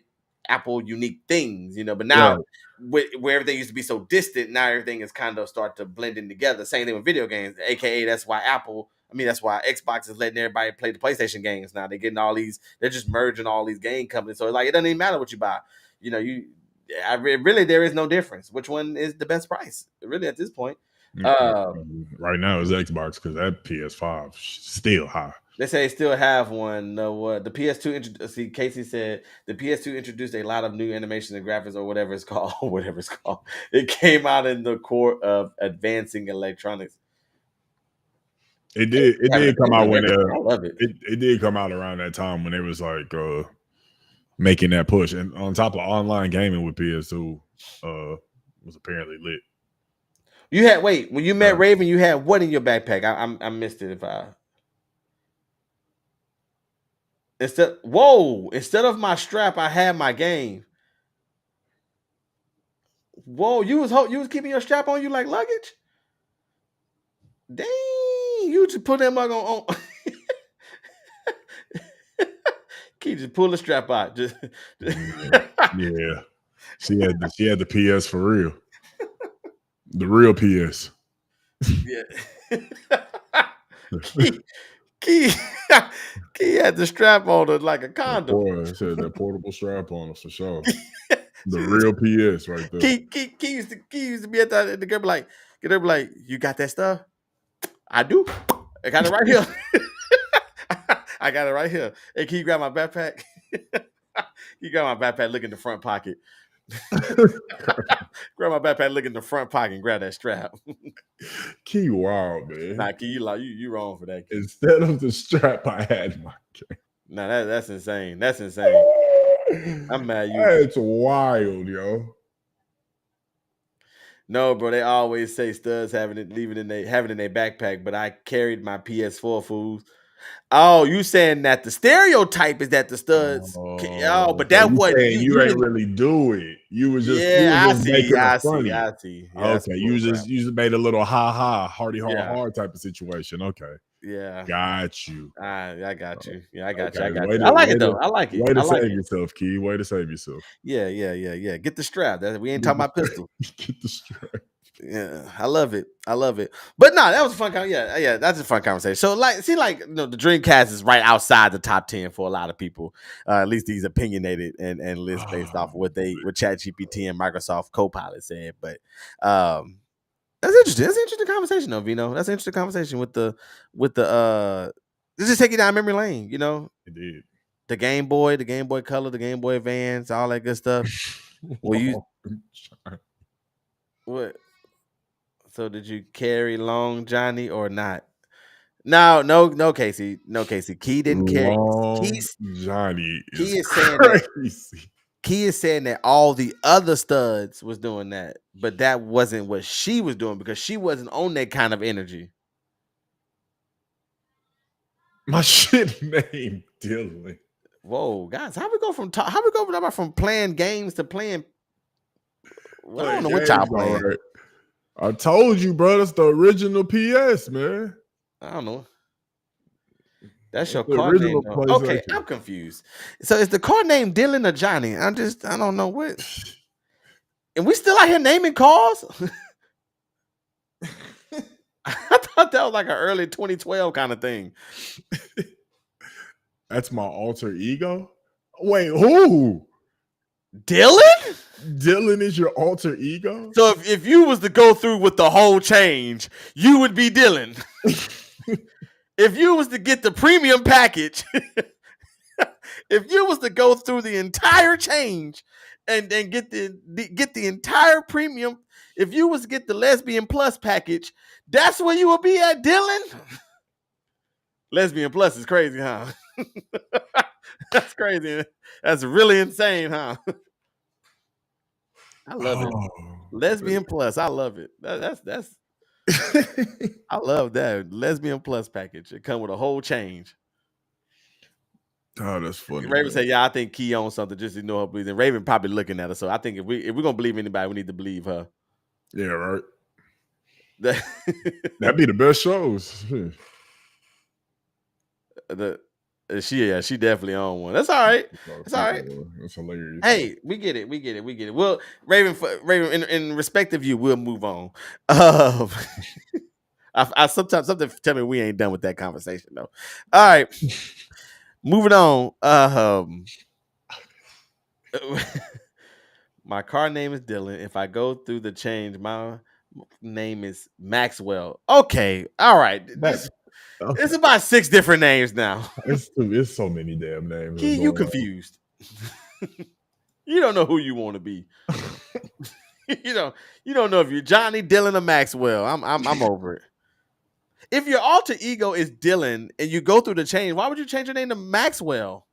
Apple unique things, but now Right. where everything used to be so distant, now everything is kind of start to blend in together. Same thing with video games, aka that's why Xbox is letting everybody play the PlayStation games now. They're getting they're just merging all these game companies. So it doesn't even matter what you buy. Really there is no difference. Which one is the best price? Really at this point. Right now is Xbox because that PS5 still high. They say they still have one. The PS2. See, Casey said the PS2 introduced a lot of new animation and graphics, or whatever it's called. Whatever it's called. It came out in the core of advancing electronics. It did. It did come out when I love it. It did come out around that time when it was like making that push, and on top of online gaming with PS2, was apparently lit. You had when you met Raven, you had what in your backpack? I missed it. Instead of my strap, I had my game. Whoa, you was keeping your strap on you like luggage? Dang, you just put that mug on. Can you just pull the strap out? Just yeah. She had the PS for real. The real PS. Yeah. Key had the strap on it like a condom. Boy, she had that portable strap on her for sure. The real PS right there. Key used to be at the girl like, you got that stuff? I do. I got it right here. I got it right here. Hey, can you grab my backpack? You grab my backpack, look in the front pocket. Grab my backpack, look in the front pocket, and grab that strap. Key wild, man. Nah, Key, you wrong for that. Key. Instead of the strap, I had my game. Nah, that's insane. That's insane. I'm mad. That's wild, yo. No, bro. They always say studs having it in their backpack, but I carried my PS4 fools. Oh, you saying that the stereotype is that the studs? But that wasn't you ain't really do it. You was just I see. Okay, you just made a little hardy hard type of situation. Okay, yeah, got you. I got you. Yeah, I got you. I like it though. I like it. Way to save yourself, Key. Way to save yourself. Yeah. Get the strap. We ain't talking about pistol. Get the strap. Yeah, I love it. But no, that was a fun. Yeah, that's a fun conversation. So, the Dreamcast is right outside the top 10 for a lot of people. At least these opinionated and lists based off of what ChatGPT and Microsoft Copilot said. But that's interesting. That's an interesting conversation, though, Vino. That's an interesting conversation with the. Let's just take you down memory lane. It did. The Game Boy Color, the Game Boy Advance, all that good stuff. What? So did you carry Long Johnny or not? No, Casey. Key didn't carry. Johnny Key is saying that all the other studs was doing that, but that wasn't what she was doing because she wasn't on that kind of energy. My shit named Dylan. Whoa, guys, how we go from playing games to playing? Well, I don't know what y'all playing. Right. I told you, bro. That's the original PS, man. I don't know. That's your card name. Okay, I'm confused. So is the card name Dylan or Johnny? I don't know what. And we still out here naming cars? I thought that was like an early 2012 kind of thing. That's my alter ego? Wait, who? Dylan? Dylan is your alter ego? So if you was to go through with the whole change, you would be Dylan. if you was to get the premium package, if you was to go through the entire change and get the entire premium, if you was to get the lesbian plus package, that's where you would be at, Dylan. Lesbian plus is crazy, huh? That's crazy. That's really insane, huh? I love it. Lesbian plus, I love it. That's I love that lesbian plus package. It come with a whole change. Oh, that's funny. Raven said, "Yeah, I think Key owns something. Just ignore her, please." And Raven probably looking at her. So I think if we're gonna believe anybody, we need to believe her. Yeah, right. That'd be the best shows. She definitely on one. That's all right. That's all right. That's hilarious. Hey, we get it. Well, Raven, in respect of you, we'll move on. I sometimes something tell me we ain't done with that conversation though. All right, moving on. My car name is Dylan. If I go through the change, my name is Maxwell. Okay, all right. It's about 6 different names now. It's so many damn names. Key, you confused. You don't know who you want to be. you don't know if you're Johnny, Dylan, or Maxwell. I'm over it. If your alter ego is Dylan and you go through the change, why would you change your name to Maxwell?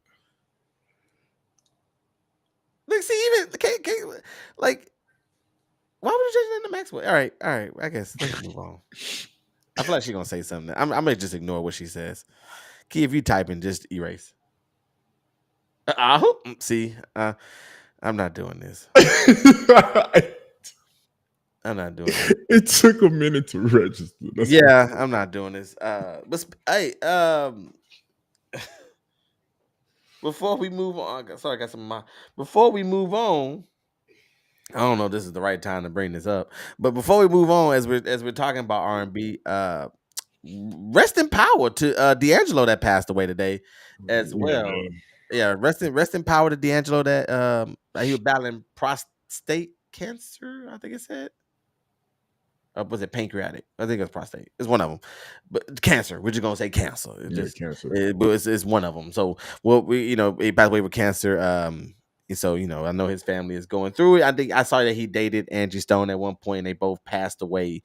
Like, see, even like, why would you change your name to Maxwell? All right. I guess let's move on. I feel like she's gonna say something. I'm gonna just ignore what she says. Key, if you type in, just erase. See, I'm not doing this. I'm not doing it. It took a minute to register. I'm not doing this. But hey, before we move on, sorry, I got some of my. Before we move on, I don't know if this is the right time to bring this up, but before we move on, as we're talking about R&B, rest in power to D'Angelo that passed away today, as well. Yeah, rest in power to D'Angelo that he was battling prostate cancer. I think it said. Was it pancreatic? I think it was prostate. It's one of them. But cancer. We're just gonna say cancer. Cancer. But it's one of them. So he passed away with cancer. So I know his family is going through it. I think I saw that he dated Angie Stone at one point, and they both passed away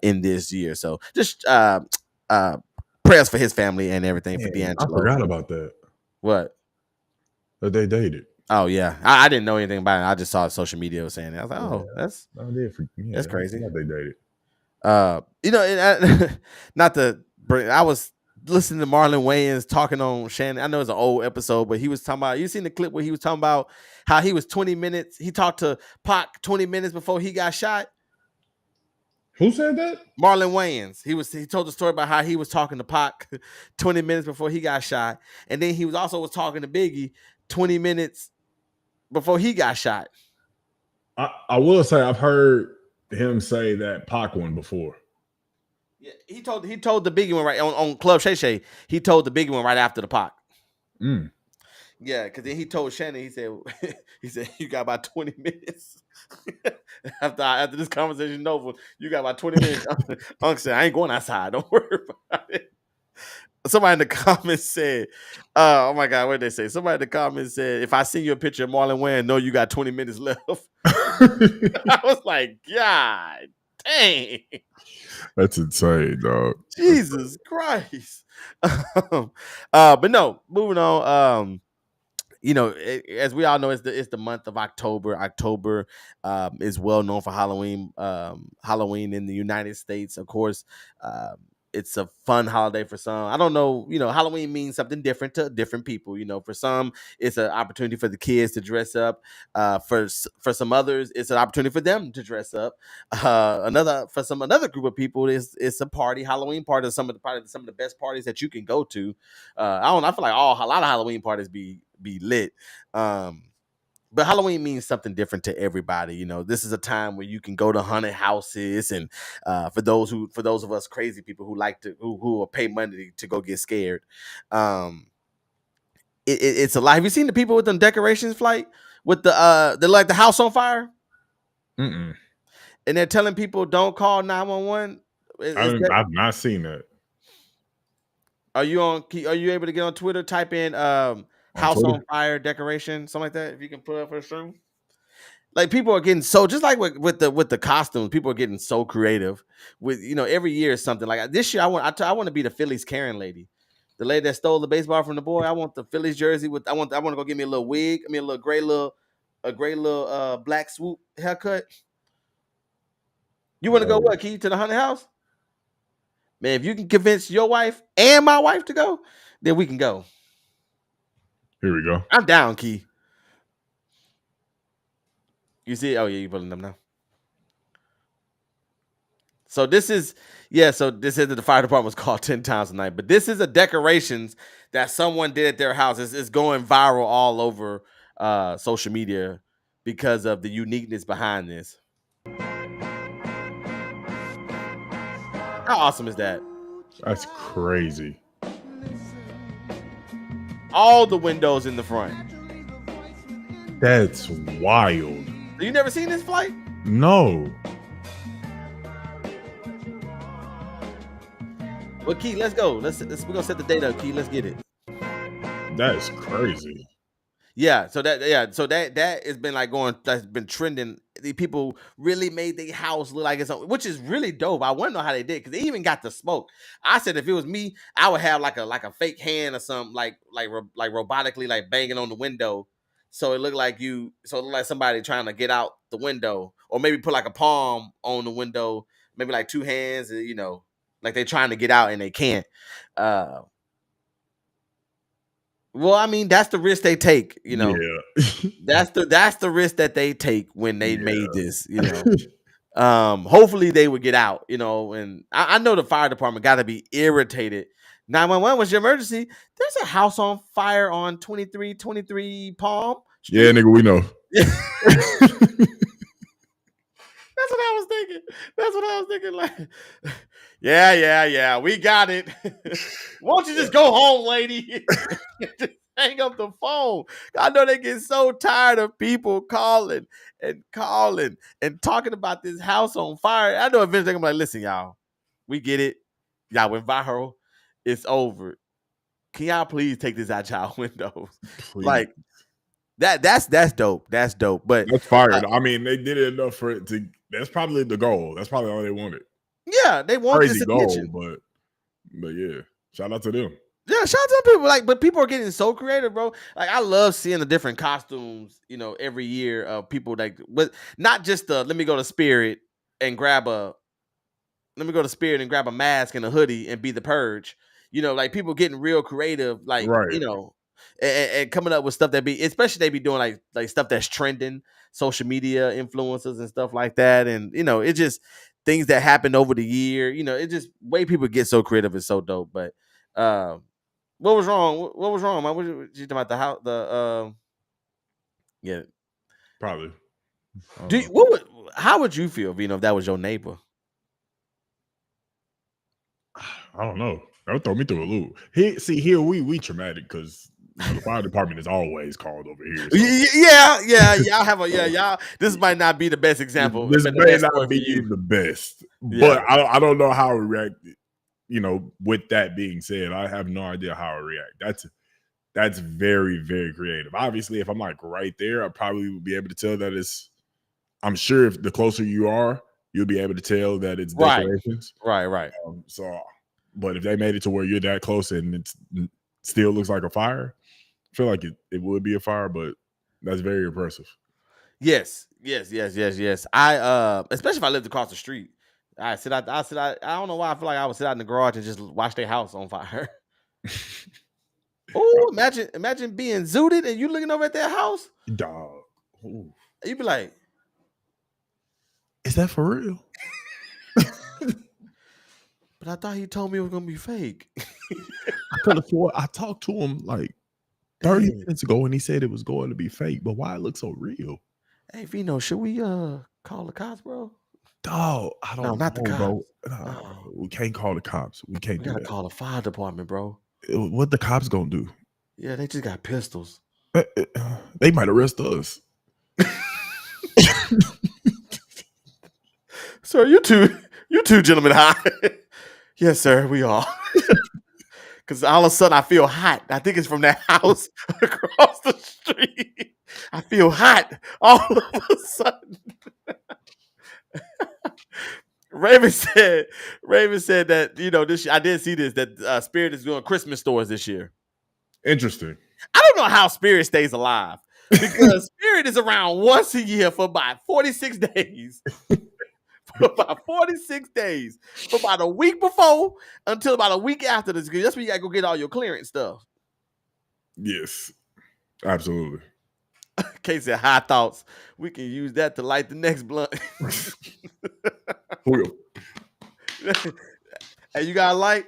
in this year. So just prayers for his family and everything for D'Angelo. I forgot about that. What? That they dated. Oh yeah, I didn't know anything about it. I just saw social media saying it. I was like, that's crazy. They dated. Not to bring. I was listening to Marlon Wayans talking on Shannon. I know it's an old episode, but he was talking about. You seen the clip where he was talking about how he was 20 minutes. He talked to Pac 20 minutes before he got shot. Who said that? Marlon Wayans. He told the story about how he was talking to Pac 20 minutes before he got shot, and then he was talking to Biggie 20 minutes before he got shot. I will say I've heard him say that Pac one before. Yeah, he told the Biggie one right on Club Shay Shay. He told the Biggie one right after the Pac. Yeah, because then he told Shannon. He said you got about 20 minutes after this conversation over. You got about 20 minutes. Uncle said, "I ain't going outside. Don't worry about it." Somebody in the comments said, "Oh my God, what did they say?" Somebody in the comments said, "If I send you a picture of Marlon Wayans, know you got 20 minutes left." I was like, God dang. That's insane, dog. Jesus Christ. But no, moving on. As we all know, it's the month of October. October is well known for Halloween. Halloween in the United States, of course. It's a fun holiday for some. I don't know, Halloween means something different to different people. For some, it's an opportunity for the kids to dress up. For some others, it's an opportunity for them to dress up. Another group of people, it's a party. Halloween party is some of the best parties that you can go to. I feel like a lot of Halloween parties be lit. But Halloween means something different to everybody. This is a time where you can go to haunted houses, and for those of us crazy people who like to who will pay money to go get scared, it's a lot. Have you seen the people with them decorations flight with the house on fire? Mm-mm. And they're telling people don't call 911. I've not seen that. Are you on? Are you able to get on Twitter? Type in On "house on Twitter. fire decoration," something like that. If you can put up for the stream. Like people are getting so just like with the costumes, people are getting so creative. With every year is something like this year. I want to be the Phillies Karen lady, the lady that stole the baseball from the boy. I want the Phillies jersey with. I want to go get me a little wig. I mean a little a gray little black swoop haircut. You want to go Oh, what, Key, to the haunted house? Man, if you can convince your wife and my wife to go, then we can go. here we go. I'm down, Key. You see? Oh yeah, you pulling them now. So this is So this is the fire department was called 10 times a night, but this is a decorations that someone did at their house. It's going viral all over social media because of the uniqueness behind this. How awesome is that? That's crazy. All the windows in the front. That's wild. You never seen this flight? No. Well, Key, let's go. We're gonna set the date up, Key. Let's get it. That's crazy. So that has been like that's been trending. The people really made their house look like it's which is really dope. I want to know how they did because they even got the smoke. I said if it was me, I would have like a fake hand or something like robotically like banging on the window, so it looked like somebody trying to get out the window, or maybe put like a palm on the window, maybe like two hands, like they're trying to get out and they can't. Well, I mean, that's the risk they take, Yeah. That's the risk that they take when they made this, Hopefully they would get out, and I know the fire department got to be irritated. 911 was your emergency. There's a house on fire on 2323 Palm Street. Yeah, nigga, we know. That's what I was thinking. That's what I was thinking. Like, yeah, we got it. Won't you just go home, lady? Just hang up the phone. I know they get so tired of people calling and talking about this house on fire. I know eventually I'm like, listen, y'all, we get it. Y'all went viral. It's over. Can y'all please take this out y'all windows? Please. Like that's dope. That's dope. But that's fire. I mean, they did it enough for it to. That's probably the goal. That's probably all they wanted. Yeah, they want Crazy this goal, attention. but yeah, shout out to them. Yeah, shout out to people. But people are getting so creative, bro. Like I love seeing the different costumes, every year of people but not just let me go to Spirit and grab a mask and a hoodie and be the Purge. Like people getting real creative, like right. And coming up with stuff especially they be doing like stuff that's trending, social media influencers and stuff like that, and it just things that happened over the year. It just way people get so creative is so dope. But what was wrong? What was wrong, man? What you talking about the house? Yeah, probably. How would you feel, if that was your neighbor? I don't know. That would throw me through a loop. Here we traumatic because the fire department is always called over here. So. Yeah. Y'all have y'all. This might not be the best example. This may not be the best, but I don't know how we react. With that being said, I have no idea how I react. That's very, very creative. Obviously, if I'm like right there, I probably would be able to tell that it's. I'm sure if the closer you are, you'll be able to tell that it's decorations. Right. But if they made it to where you're that close and it still looks like a fire, I feel like it would be a fire, but that's very impressive. Yes. I especially if I lived across the street. I don't know why I feel like I would sit out in the garage and just watch their house on fire. Oh, imagine being zooted and you looking over at their house. Dog. Ooh. You'd be like, is that for real? But I thought he told me it was gonna be fake. I talked to him like 30 minutes ago and he said it was going to be fake, but why it looks so real? Hey Vino, should we call the cops, bro? Dog, I don't know, not the cops. Bro. No, we can't call the cops. We can't do that. Call the fire department, bro. What the cops gonna do? Yeah, they just got pistols. They might arrest us. Sir, you two gentlemen high. Yes, sir, we are. Because all of a sudden I feel hot. I think it's from that house across the street. I feel hot all of a sudden. Raven said that, this I did see this, that Spirit is doing Christmas stores this year. Interesting. I don't know how Spirit stays alive because Spirit is around once a year for about 46 days. For about 46 days. From about a week before until about a week after this. That's when you gotta go get all your clearance stuff. Yes, absolutely. Kate said, high thoughts. We can use that to light the next blunt. Hey, you got a light?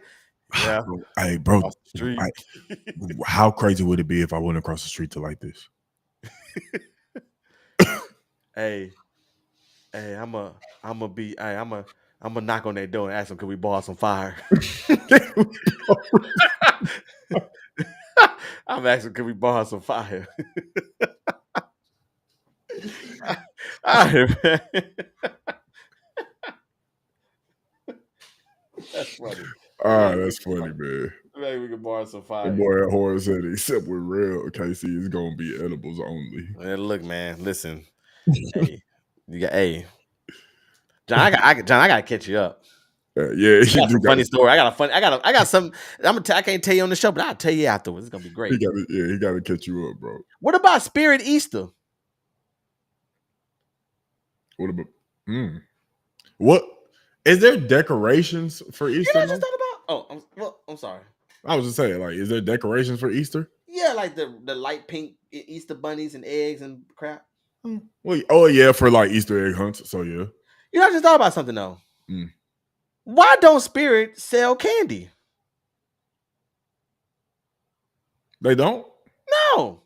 Yeah. Hey, bro. How crazy would it be if I went across the street to light this? Hey, I'm a knock on their door and ask them, can we borrow some fire? I'm asking, can we borrow some fire? All right, man. That's funny. That's funny, man. Maybe we can borrow some fire. The boy at Horace said, except with real Casey, it's gonna be edibles only. Man, look, man, listen. Hey, John, I gotta catch you up. Yeah, funny story. I got some. I can't tell you on the show, but I'll tell you afterwards. It's gonna be great. He gotta catch you up, bro. What about Spirit Easter? What about? What is there decorations for Easter? I just thought about. I'm sorry. I was just saying, like, is there decorations for Easter? Yeah, like the light pink Easter bunnies and eggs and crap. Well, oh yeah, for like Easter egg hunts. So yeah. I just thought about something though. Why don't Spirit sell candy? They don't? No.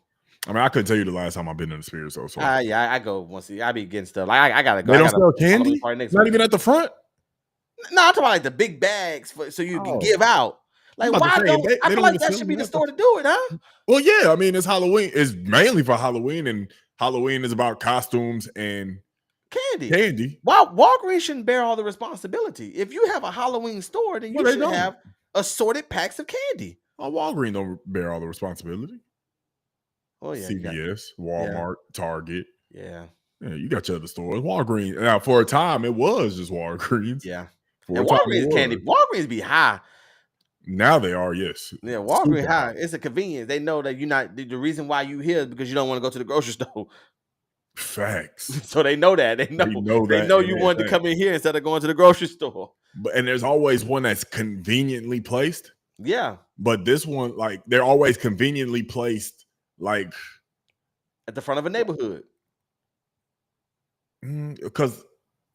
I mean, I couldn't tell you the last time I've been in the Spirit. So yeah, I go once. I be getting stuff. Like I gotta go. They don't sell candy. Not even at the front. No, I'm talking about like the big bags so you can give out. Like, why don't I feel like that should be the store to do it, huh? Well, yeah. I mean, it's Halloween. It's mainly for Halloween, and Halloween is about costumes and candy. Well, Walgreens shouldn't bear all the responsibility. If you have a Halloween store, then you should have assorted packs of candy. Oh, Walgreens don't bear all the responsibility. Oh yeah, CVS, Walmart, Target. Yeah, you got your other stores. Walgreens. Now, for a time, it was just Walgreens. Yeah, and Walgreens candy. Walgreens be high. Now they are, yes. Yeah, Walgreens high. It's a convenience. They know that you're not. The reason why you here is because you don't want to go to the grocery store. Facts. So they know that. They know you wanted to come in here instead of going to the grocery store. And there's always one that's conveniently placed. Yeah. But this one, like, they're always conveniently placed, like, at the front of a neighborhood. Because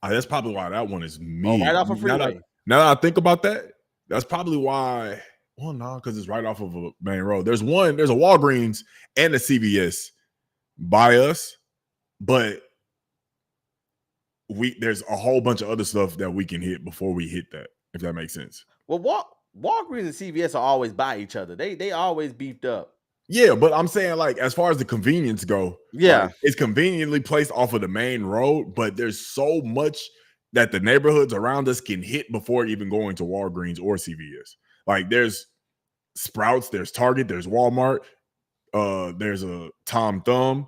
that's probably why that one is me. Right off a freeway. Now that I think about that, that's probably why. Well, no, because it's right off of a main road. There's a Walgreens and a CVS by us, but there's a whole bunch of other stuff that we can hit before we hit that, if that makes sense. Well, Walgreens and CVS are always by each other. They always beefed up. Yeah, but I'm saying, like, as far as the convenience go, like, it's conveniently placed off of the main road, but there's so much that the neighborhoods around us can hit before even going to Walgreens or CVS. Like, there's Sprouts, there's Target, there's Walmart, there's a Tom Thumb.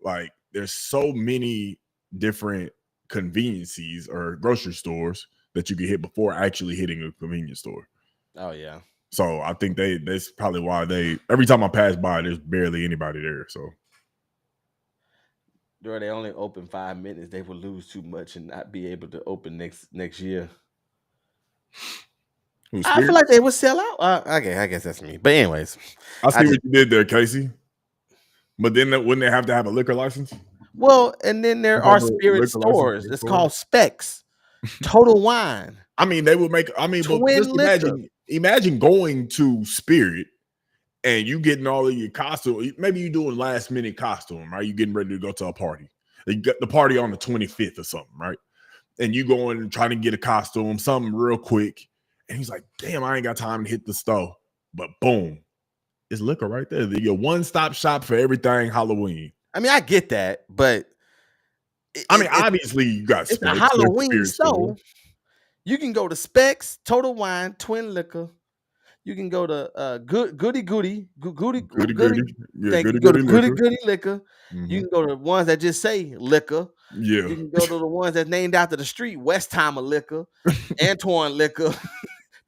Like, there's so many different conveniences or grocery stores that you can hit before actually hitting a convenience store. Oh yeah. So I think that's probably why every time I pass by, there's barely anybody there. So they only open 5 minutes, they will lose too much and not be able to open next year. I feel like they would sell out. Okay, I guess that's me. But anyways, I see what you did there, Casey. But then wouldn't they have to have a liquor license? Well, and then there are Spirit stores. It's called Specs, Total Wine. I mean, they would make. I mean, but just imagine going to Spirit and you getting all of your costume. Maybe you doing last minute costume, right? You getting ready to go to a party. You got the party on the 25th or something, right? And you going and trying to get a costume, something real quick. And he's like, damn, I ain't got time to hit the store. But boom, it's liquor right there. Your one-stop shop for everything Halloween. I mean, I get that, but obviously you got it's a Halloween store. You can go to Specs, Total Wine, Twin Liquor, You can go to Goody Goody. Yeah, Thank you. goody Go to goody Goody liquor. Goody Liquor. You Hmm. can go to ones that just say liquor. Yeah. You can go to the ones that's named after the street, Westheimer Liquor, Antoine Liquor,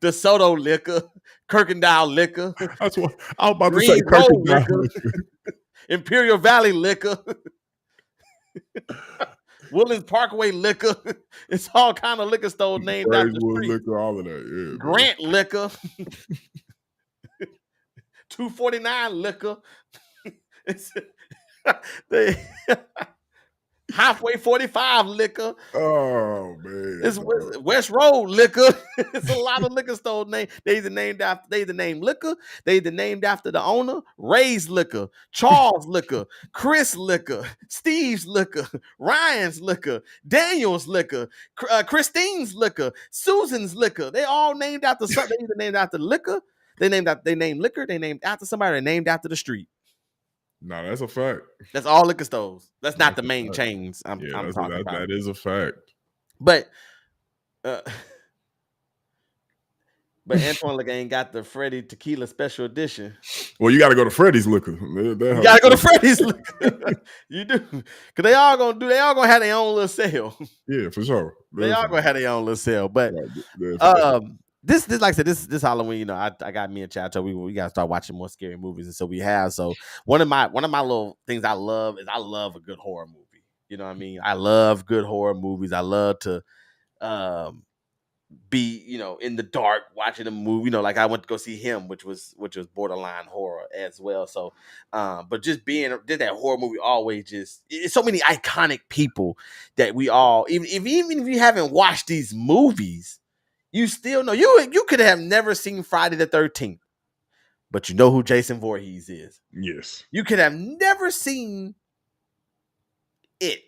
DeSoto Liquor, Kirkendall Liquor, That's what I was about to say. Greens Road Kirkendall Liquor, liquor. Imperial Valley Liquor, Woodlands Parkway Liquor. It's all kind of liquor stores named after the Praisewood street. liquor, all of that. Yeah, man. Grant Liquor, 249 Liquor. It's, they, Halfway 45 Liquor. Oh man. It's West Road Liquor. It's a lot of liquor stores named. They either named Liquor. They either named after the owner. Ray's Liquor, Charles Liquor, Chris Liquor, Steve's Liquor, Ryan's Liquor, Daniel's Liquor, Christine's Liquor, Susan's Liquor. They all named after something. They either named after liquor. They named liquor. They named after somebody. They named after the street. No, that's a fact. That's all liquor stores. That's not That's the a main fact. chains I'm talking about. That is a fact. But Antoine Liquor ain't got the Freddie Tequila Special Edition. Well, you got to go to Freddy's Liquor. You gotta go to Freddie's Liquor. You do, cause they all gonna have their own little sale. Yeah, for sure. They all gonna have their own little sale. But Right, this like I said, this Halloween, you know, I got me and Chacho. We gotta start watching more scary movies, and so we have. So one of my little things I love is I love a good horror movie. You know what I mean? I love good horror movies. I love to be, you know, in the dark watching a movie. You know, like I went to go see Him, which was borderline horror as well. So but just did that horror movie always just, it's so many iconic people that we all, even if you haven't watched these movies, you still know. You could have never seen Friday the 13th, but you know who Jason Voorhees is. yes. You could have never seen it,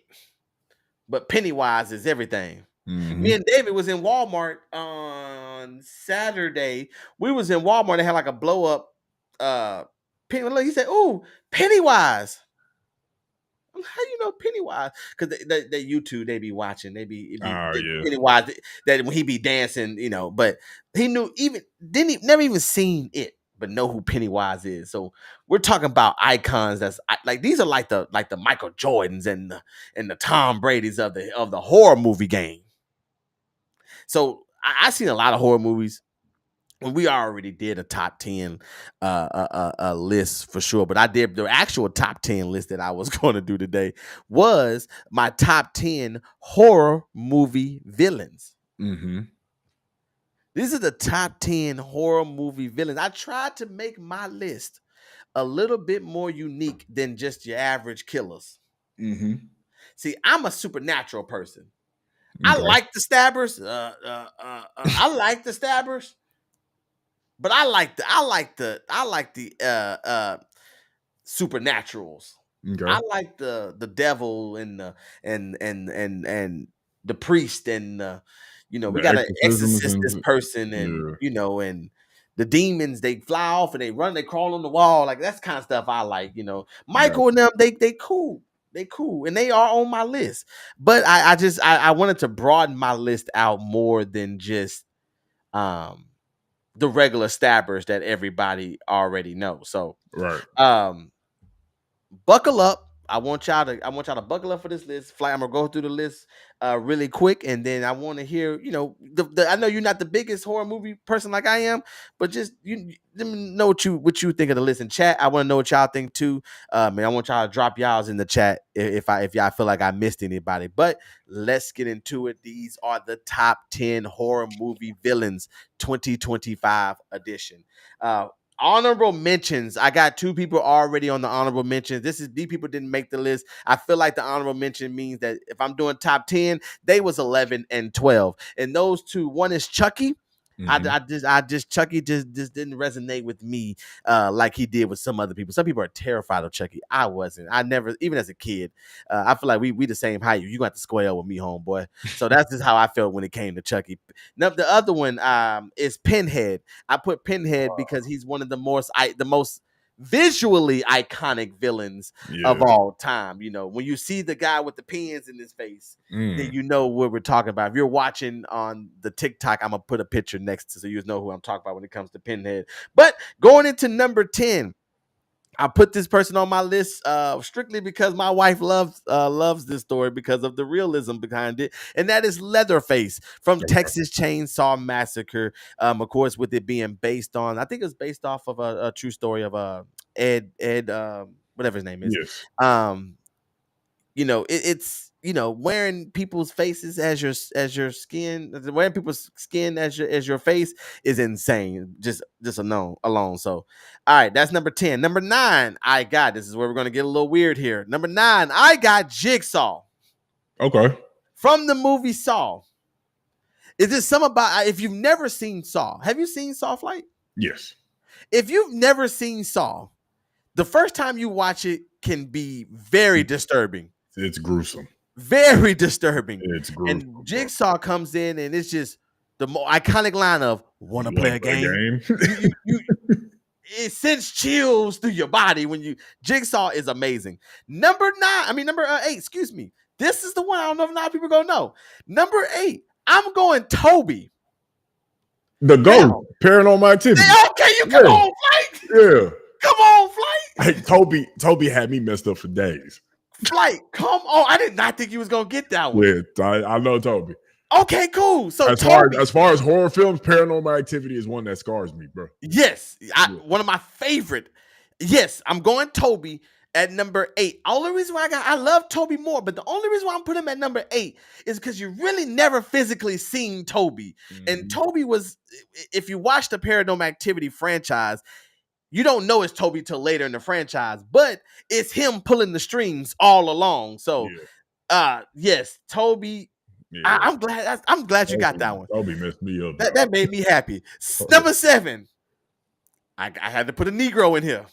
but Pennywise is everything. Mm-hmm. Me and David was in Walmart on Saturday. We was in Walmart. They had like a blow up. He said, "Ooh, Pennywise." How you know Pennywise? Because they YouTube, they be watching. Pennywise. That when he be dancing, you know. But he knew, never even seen it, but know who Pennywise is. So we're talking about icons. That's like, these are like the Michael Jordans and the Tom Brady's of the horror movie game. So I seen a lot of horror movies. We already did a top 10 list for sure, but I did the actual top 10 list that I was going to do today was my top 10 horror movie villains. Mm-hmm. These are the top 10 horror movie villains. I tried to make my list a little bit more unique than just your average killers. Mm-hmm. See, I'm a supernatural person. Okay. I like the stabbers. I like the stabbers. But I like the supernaturals. Okay. I like the devil and the priest and you know, we got to exorcist this person, and you know, and the demons, they fly off and they run, they crawl on the wall. Like, that's kind of stuff I like, you know. Michael and them, they cool. They cool, and they are on my list. But I wanted to broaden my list out more than just the regular stabbers that everybody already knows. So right. Buckle up. I want y'all to buckle up for this list. I'm gonna go through the list really quick, and then I want to hear, you know, I know you're not the biggest horror movie person like I am, but just let me know what you think of the list in chat. I want to know what y'all think too. And I want y'all to drop y'all's in the chat if y'all feel like I missed anybody. But let's get into it. These are the top 10 horror movie villains 2025 edition. Honorable mentions. I got 2 people already on the honorable mentions. These people didn't make the list. I feel like the honorable mention means that if I'm doing top 10, they was 11 and 12. And those 2, one is Chucky. Mm-hmm. Chucky just didn't resonate with me like he did with some other people. Some people are terrified of Chucky. I wasn't. I never, even as a kid, I feel like we the same height. You got to square with me, homeboy. So that's just how I felt when it came to Chucky. Now the other one is Pinhead. I put Pinhead because he's one of the most visually iconic villains Yeah. of all time. You know, when you see the guy with the pins in his face, then you know what we're talking about. If you're watching on the TikTok, I'm gonna put a picture next to so you know who I'm talking about when it comes to Pinhead. But going into number 10, I put this person on my list strictly because my wife loves this story because of the realism behind it, and that is Leatherface from Texas Chainsaw Massacre. Of course, with it being based on, I think it was based off of a true story of Ed whatever his name is. Yes. You know, it's wearing people's faces as your skin, wearing people's skin as your face is insane. Just alone. So, all right, that's number 10. Number 9, I got, this is where we're gonna get a little weird here. Number 9, I got Jigsaw. Okay. From the movie Saw. Is this some about, if you've never seen Saw, have you seen Saw Flight? Yes. If you've never seen Saw, the first time you watch it can be very disturbing. It's gruesome. Very disturbing. It's gruesome. And Jigsaw comes in and it's just the more iconic line of "Wanna play a game?" It sends chills through your body when you. Jigsaw is amazing. Number 8. Excuse me. This is the one I don't know if a lot of people are gonna know. Number 8. I'm going Toby. The GOAT. Paranormal Activity. Okay, you come on, Flight. Yeah. Come on, Flight. Hey, Toby had me messed up for days. Flight, come on. I did not think you was gonna get that one. Yeah, I know Toby. Okay, cool. So as far as horror films, Paranormal Activity is one that scars me, bro. Yes, one of my favorite. Yes, I'm going Toby at number 8. Only reason why I love Toby more, but the only reason why I'm putting him at number 8 is because you really never physically seen Toby. And Toby was, if you watch the Paranormal Activity franchise, you don't know it's Toby till later in the franchise, but it's him pulling the strings all along. So, yes, Toby. Yeah. I'm glad you got that one. Toby messed me up. That made me happy. Number 7. I had to put a Negro in here.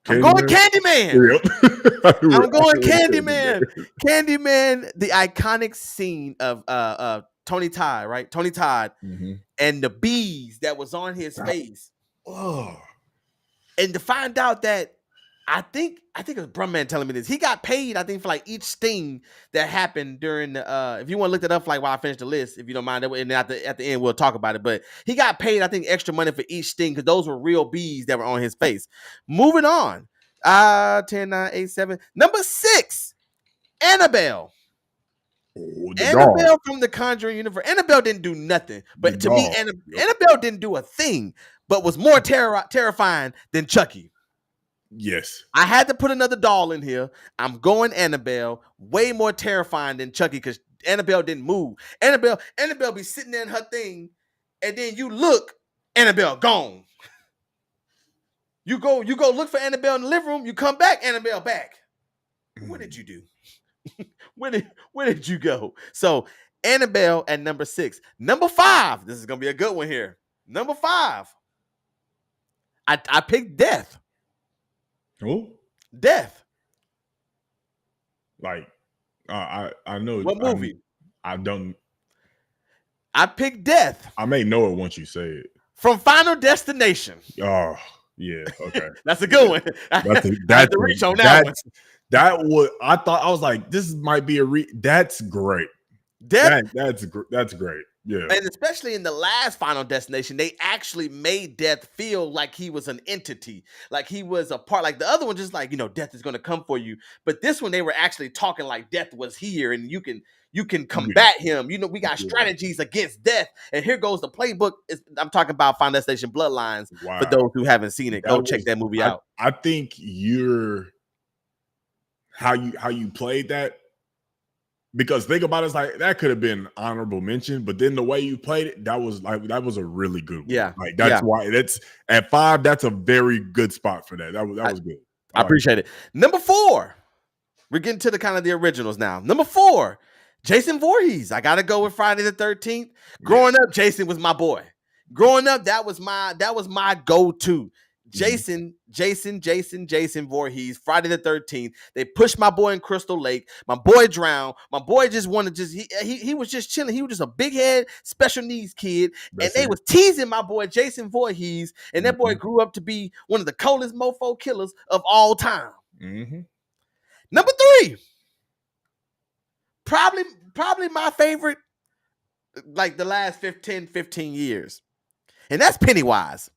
I'm going Candyman. Yep. I'm going Candyman. Candyman, the iconic scene of Tony Todd, right? Tony Todd and the bees that was on his face. Oh, and to find out that I think it was Brumman telling me this. He got paid, I think, for like each sting that happened during the if you want to look that up like while I finish the list, if you don't mind, and at the end we'll talk about it. But he got paid, I think, extra money for each sting because those were real bees that were on his face. Moving on. 10, 9, 8, 7. Number 6, Annabelle. Annabelle from the Conjuring universe. Annabelle didn't do nothing, but to me, Annabelle didn't do a thing, but was more terrifying than Chucky. Yes. I had to put another doll in here. I'm going Annabelle. Way more terrifying than Chucky because Annabelle didn't move. Annabelle be sitting there in her thing, and then you look, Annabelle gone. You go look for Annabelle in the living room. You come back, Annabelle back. What did you do? Where did you go? So Annabelle at number 6. Number 5. This is gonna be a good one here. Number 5. I picked Death. Who? Death. Like, I know what movie? I don't. I picked Death. I may know it once you say it. From Final Destination. Oh, yeah. Okay. That's a good one. That's the reach on that one. That was, I was like, this might be that's great. That's great. Yeah. And especially in the last Final Destination, they actually made Death feel like he was an entity, like he was a part. Like the other one, just like, Death is going to come for you. But this one, they were actually talking like Death was here, and you can combat him. We got strategies against Death. And here goes the playbook. I'm talking about Final Destination Bloodlines. Wow. For those who haven't seen it, check that movie out. I think how you played that. Because think about it, it's like that could have been honorable mention, but then the way you played it, that was a really good one. Yeah. Like that's why that's at 5, that's a very good spot for that. That was good. I appreciate it. Number 4. We're getting to the kind of the originals now. Number 4, Jason Voorhees. I gotta go with Friday the 13th. Growing up, Jason was my boy. Growing up, that was my go-to. Jason Voorhees, Friday the 13th. They pushed my boy in Crystal Lake. My boy drowned. My boy just wanted he was just chilling. He was just a big head special needs kid. That's and they it. was teasing my boy Jason Voorhees. And that boy Mhm. grew up to be one of the coldest mofo killers of all time. Mm-hmm. Number 3. Probably my favorite, like the last 15 years. And that's Pennywise.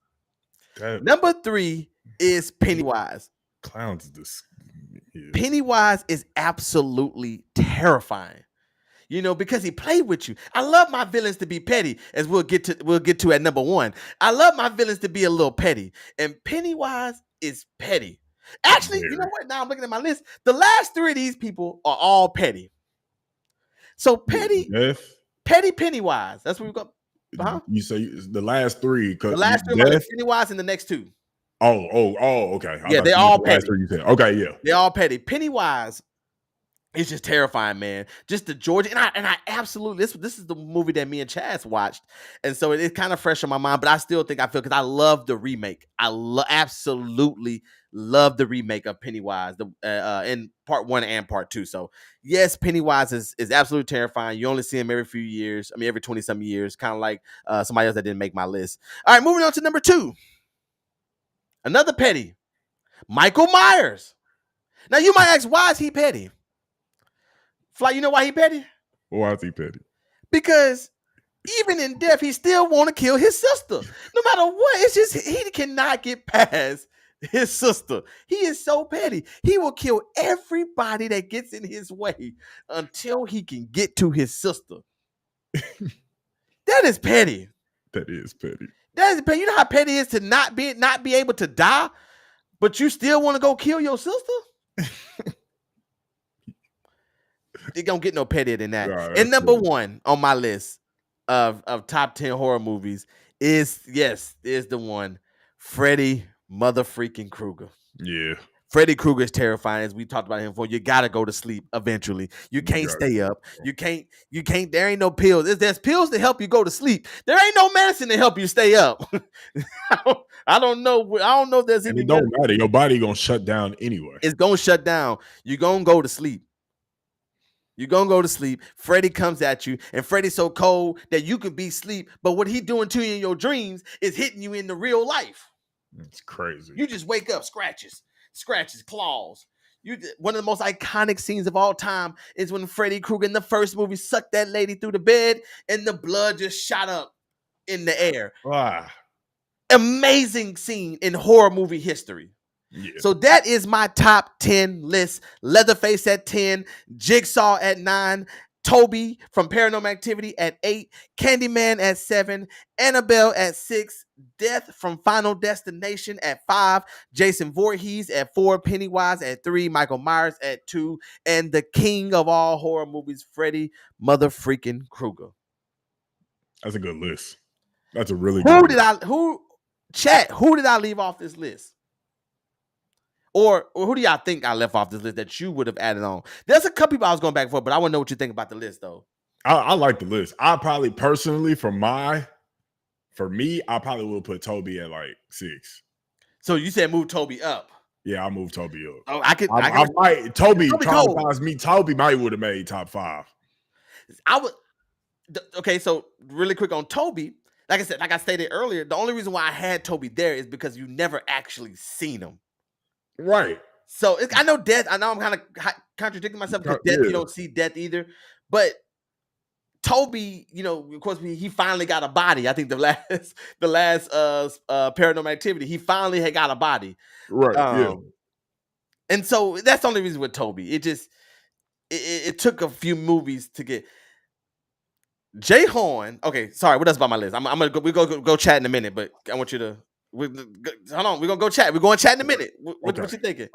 Number 3 is Pennywise. Clowns this. Yeah. Pennywise is absolutely terrifying. You know, because he played with you. I love my villains to be petty, as we'll get to at number 1. I love my villains to be a little petty, and Pennywise is petty. Actually, you know what? Now I'm looking at my list. The last 3 of these people are all petty. So petty Pennywise. That's what we got. Uh-huh. You say the last 3. The last 3 are Pennywise, and the next 2. Oh, okay. Yeah, they're all petty. Okay, yeah, they're all petty. Pennywise is just terrifying, man. Just the Georgia, and I absolutely this is the movie that me and Chaz watched, and so it's kind of fresh on my mind. But I still think because I love the remake. I absolutely love the remake of Pennywise, in part 1 and part 2. So yes, Pennywise is absolutely terrifying. You only see him every few years. I mean, every 20-some years, kind of like somebody else that didn't make my list. All right, moving on to number 2. Another petty, Michael Myers. Now you might ask, why is he petty? Fly, you know why he petty? Why is he petty? Because even in death, he still want to kill his sister. No matter what, it's just he cannot get past his sister. He is so petty. He will kill everybody that gets in his way until he can get to his sister. That is petty. That is petty. That is petty. You know how petty it is to not be able to die, but you still want to go kill your sister? It don't get no pettier than that. And number 1 on my list of top 10 horror movies is the one, Freddy motherfreaking Krueger. Yeah. Freddy Krueger is terrifying, as we talked about him before. You gotta go to sleep eventually. You can't stay up. You can't. There ain't no pills. There's pills to help you go to sleep. There ain't no medicine to help you stay up. I don't know. I don't know if there's any. It don't matter. Your body gonna shut down anyway. It's gonna shut down. You're gonna go to sleep. You're going to go to sleep. Freddy comes at you, and Freddy's so cold that you could be asleep, but what he doing to you in your dreams is hitting you in the real life. It's crazy. You just wake up, scratches, claws. One of the most iconic scenes of all time is when Freddy Krueger in the first movie sucked that lady through the bed, and the blood just shot up in the air. Amazing scene in horror movie history. Yeah. So that is my top 10 list. Leatherface at 10, Jigsaw at 9, Toby from Paranormal Activity at 8, Candyman at 7, Annabelle at 6, Death from Final Destination at 5, Jason Voorhees at 4, Pennywise at 3, Michael Myers at 2, and the king of all horror movies, Freddy motherfreaking Krueger. That's a good list. That's a really good list. Who did I leave off this list? Or who do y'all think I left off this list that you would have added on? There's a couple people I was going back and forth, but I want to know what you think about the list, though. I like the list. I probably personally, for me, I probably will put Toby at like 6. So you said move Toby up? Yeah, I'll move Toby up. Oh, I might. Toby traumatized me. Toby might would have made top 5. Okay, so really quick on Toby. Like I stated earlier, the only reason why I had Toby there is because you never actually seen him. Right. So I know Death. I know I'm kind of contradicting myself because Death, you don't see Death either. But Toby, of course, he finally got a body. I think the last Paranormal Activity, he finally had got a body. Right. Yeah. And so that's the only reason with Toby. It just it took a few movies to get. Jay Horn. Okay, sorry. What else about my list? I'm gonna go chat in a minute, but I want you to. Hold on, we're gonna go chat. We're going to chat in a minute. What you thinking?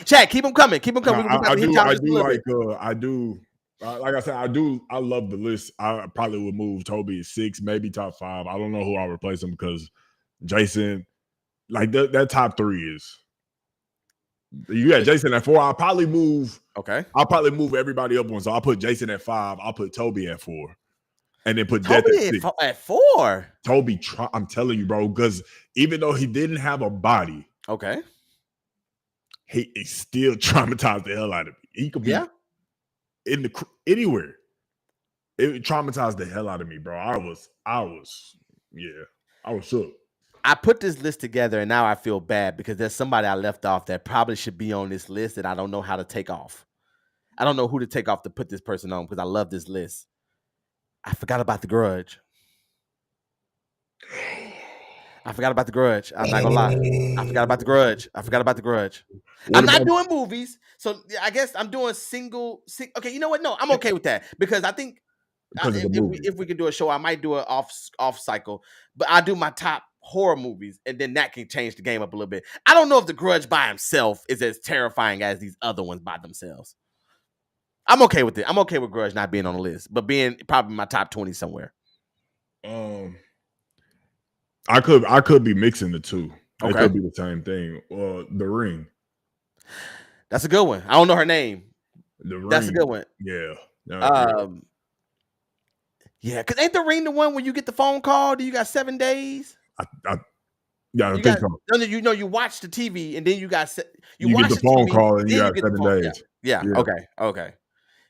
Chat, keep them coming. Keep them coming. I love the list. I probably would move Toby at 6, maybe top 5. I don't know who I'll replace him because Jason, like that top 3 is. You got Jason at 4. I'll probably move. Okay. I'll probably move everybody up one. So I'll put Jason at 5. I'll put Toby at 4. and then put Death Toby at 6. at 4. Toby, I'm telling you, bro, because even though he didn't have a body, Okay. he still traumatized the hell out of me. He could be in the anywhere. It traumatized the hell out of me, bro. I was shook. I put this list together and now I feel bad because there's somebody I left off that probably should be on this list that I don't know how to take off. I don't know who to take off to put this person on because I love this list. I forgot about The Grudge. I'm not gonna lie. I forgot about The Grudge. I'm not doing movies, so I guess I'm doing single. Okay, you know what? No, I'm okay with that because I think if we can do a show, I might do it off cycle. But I do my top horror movies, and then that can change the game up a little bit. I don't know if The Grudge by himself is as terrifying as these other ones by themselves. I'm okay with it. I'm okay with Grudge not being on the list, but being probably my top 20 somewhere. I could be mixing the two. Okay. It could be the same thing. The Ring. That's a good one. I don't know her name. The Ring. That's a good one. Yeah. Yeah, because ain't The Ring the one where you get the phone call? Do you got 7 days? I think so. You know, you watch the TV and then you got you watch get the phone TV, call and you got 7 days. Yeah. Okay.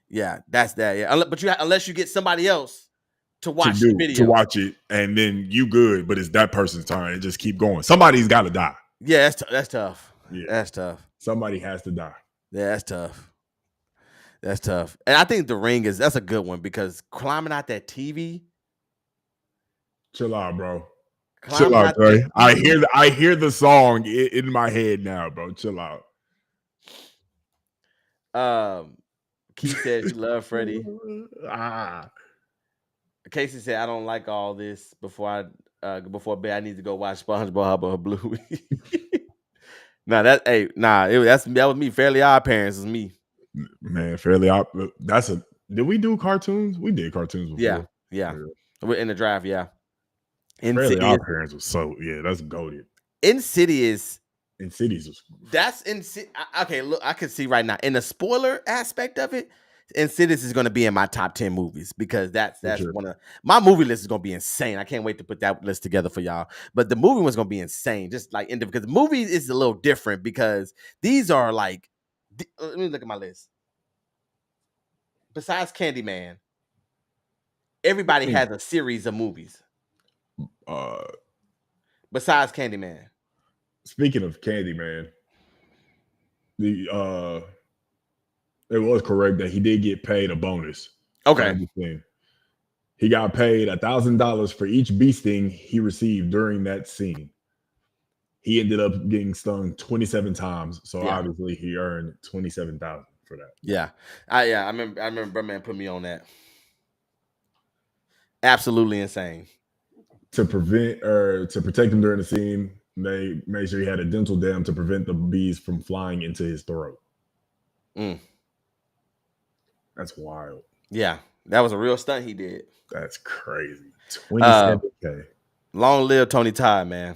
Yeah, that's that. Yeah, but unless you get somebody else to watch the video, to watch it, and then you good, but it's that person's turn. It just keep going. Somebody's got to die. Yeah, that's tough. Yeah, that's tough. Somebody has to die. Yeah, that's tough. That's tough. And I think The Ring that's a good one because climbing out that TV. Chill out, bro. Chill out, Trey. I hear the song in my head now, bro. Chill out. Keith said you love Freddie. Casey said I don't like all this. Before bed, I need to go watch SpongeBob Hubba Blue. That was me. Fairly Odd Parents is me. Man, Fairly Odd. Did we do cartoons? We did cartoons before. Yeah. We're in the draft. Yeah. Fairly Odd Parents was that's goated. Insidious was. That's okay. Look, I can see right now in the spoiler aspect of it. Insidious is going to be in my top 10 movies because that's one of my movie list is going to be insane. I can't wait to put that list together for y'all. But the movie was going to be insane, just like because the movie is a little different because these are like. Let me look at my list. Besides Candyman, everybody has a series of movies. Besides Candyman. Speaking of Candyman, it was correct that he did get paid a bonus. Okay. He got paid $1,000 for each bee sting he received during that scene. He ended up getting stung 27 times, so obviously he earned $27,000 for that. Yeah, I remember Birdman put me on that. Absolutely insane. To protect him during the scene, they made sure he had a dental dam to prevent the bees from flying into his throat. That's wild. Yeah, that was a real stunt he did. That's crazy. 27K. Long live Tony Todd, man.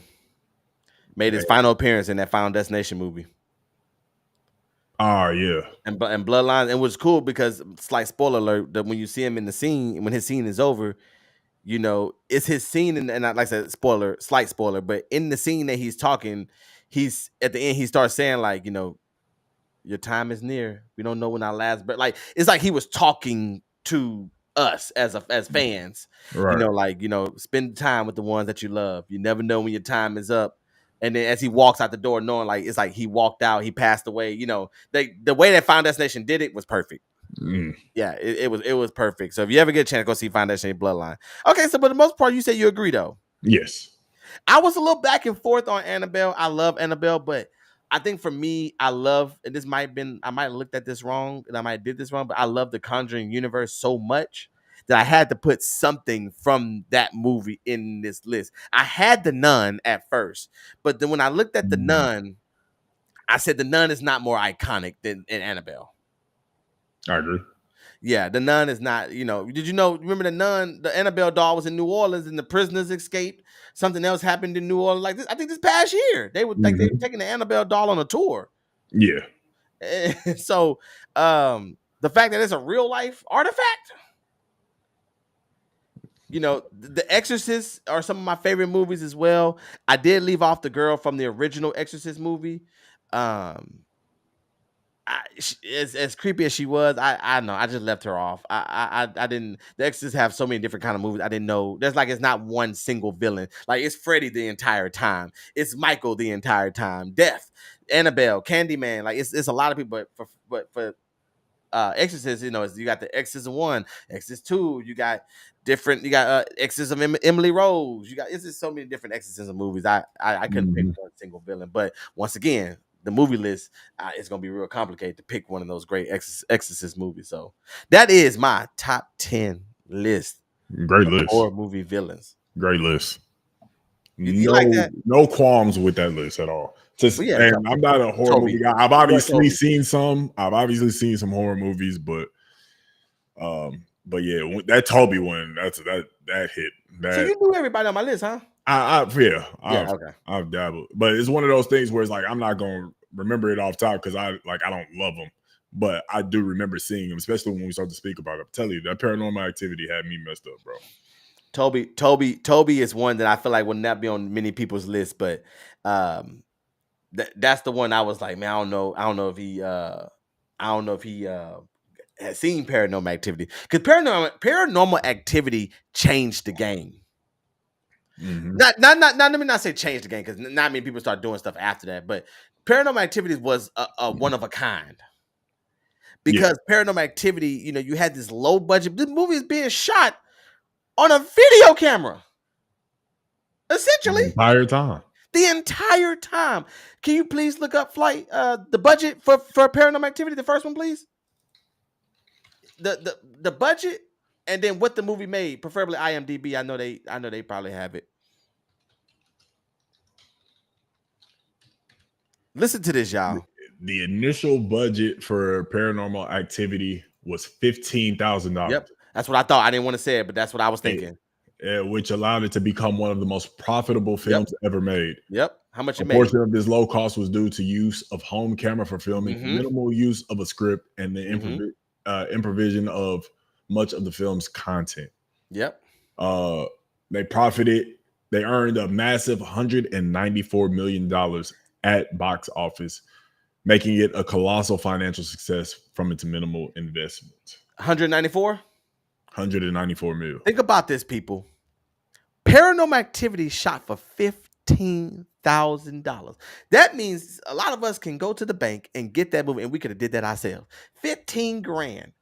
Made his final appearance in that Final Destination movie. Oh, yeah. And Bloodlines. It was cool because, slight spoiler alert, that when you see him in the scene, when his scene is over, you know, it's his scene. And like I said, slight spoiler, but in the scene that he's talking, he's at the end, he starts saying, like, you know, your time is near. We don't know when our last breath. Like, it's like he was talking to us as fans. Right. You know, like, you know, spend time with the ones that you love. You never know when your time is up. And then as he walks out the door, knowing like it's like he walked out, he passed away. You know, the way that Final Destination did it was perfect. Yeah, it was perfect. So if you ever get a chance, go see Final Destination Bloodline. Okay, so but the most part, you say you agree though. Yes. I was a little back and forth on Annabelle. I love Annabelle, but I think for me, I might have looked at this wrong and I might have did this wrong, but I love the Conjuring universe so much that I had to put something from that movie in this list. I had The Nun at first, but then when I looked at The Nun, I said The Nun is not more iconic than Annabelle. I agree. Yeah, The Nun is not, you know, remember The Nun, the Annabelle doll was in New Orleans and the prisoners escaped. Something else happened in New Orleans. Like this, I think this past year, they were taking the Annabelle doll on a tour. Yeah. And so the fact that it's a real life artifact, You know, The Exorcist are some of my favorite movies as well. I did leave off the girl from the original Exorcist movie. Um, as creepy as she was, I know I just left her off. I didn't. The Exorcist have so many different kind of movies. I didn't know. There's like it's not one single villain. Like it's Freddy the entire time. It's Michael the entire time. Death, Annabelle, Candyman. Like it's a lot of people. But for Exorcist, you know, you got the Exorcist 1, Exorcist 2, you got different, you got Exorcism Emily Rose, you got it's just so many different exorcism movies. I couldn't pick Mhm. one single villain, but once again, the movie list, it's gonna be real complicated to pick one of those great exorcist movies. So that is my top 10 list Great of list. horror movie villains. Great list. You like No, that? no qualms with that list at all. Just, Well, yeah, and I'm not a horror movie Toby. guy. I've Yeah, obviously Toby. seen some. I've obviously seen some horror movies, but yeah, that Toby one, that hit. So That you knew everybody on my list, huh? yeah, Yeah, okay. I've dabbled, but it's one of those things where it's like I'm not gonna remember it off top because I don't love them, but I do remember seeing them, especially when we start to speak about it. I'm telling you, that Paranormal Activity had me messed up, bro. Toby is one that I feel like would not be on many people's list, but that's the one I was like, man, I don't know if he has seen Paranormal Activity, because Paranormal Activity changed the game. Mhm. Not let me not say change the game, because not many people start doing stuff after that, but Paranormal Activity was a one of a kind. Yeah, Because Paranormal Activity, you know, you had this low budget. This movie is being shot on a video camera, the essentially entire time. the entire time. Can you please look up the budget for Paranormal Activity, the first one, please? The budget, and then what the movie made, preferably IMDb. I know they probably have it. Listen to this, y'all. The initial budget for Paranormal Activity was $15,000. Yep, that's what I thought. I didn't want to say it, but that's what I was thinking. Which allowed it to become one of the most profitable Yep, films ever made. yep. How much A it made? portion of this low cost was due to use of home camera for filming, Mm-hmm. minimal use of a script, and the Mm-hmm. improvisation of much of the film's content. Yep. They profited. They earned a massive $194 million at box office, making it a colossal financial success from its minimal investment. 194. 194 mil. Think about this, people. Paranormal Activity shot for $15,000. That means a lot of us can go to the bank and get that movie, and we could have did that ourselves. 15 grand.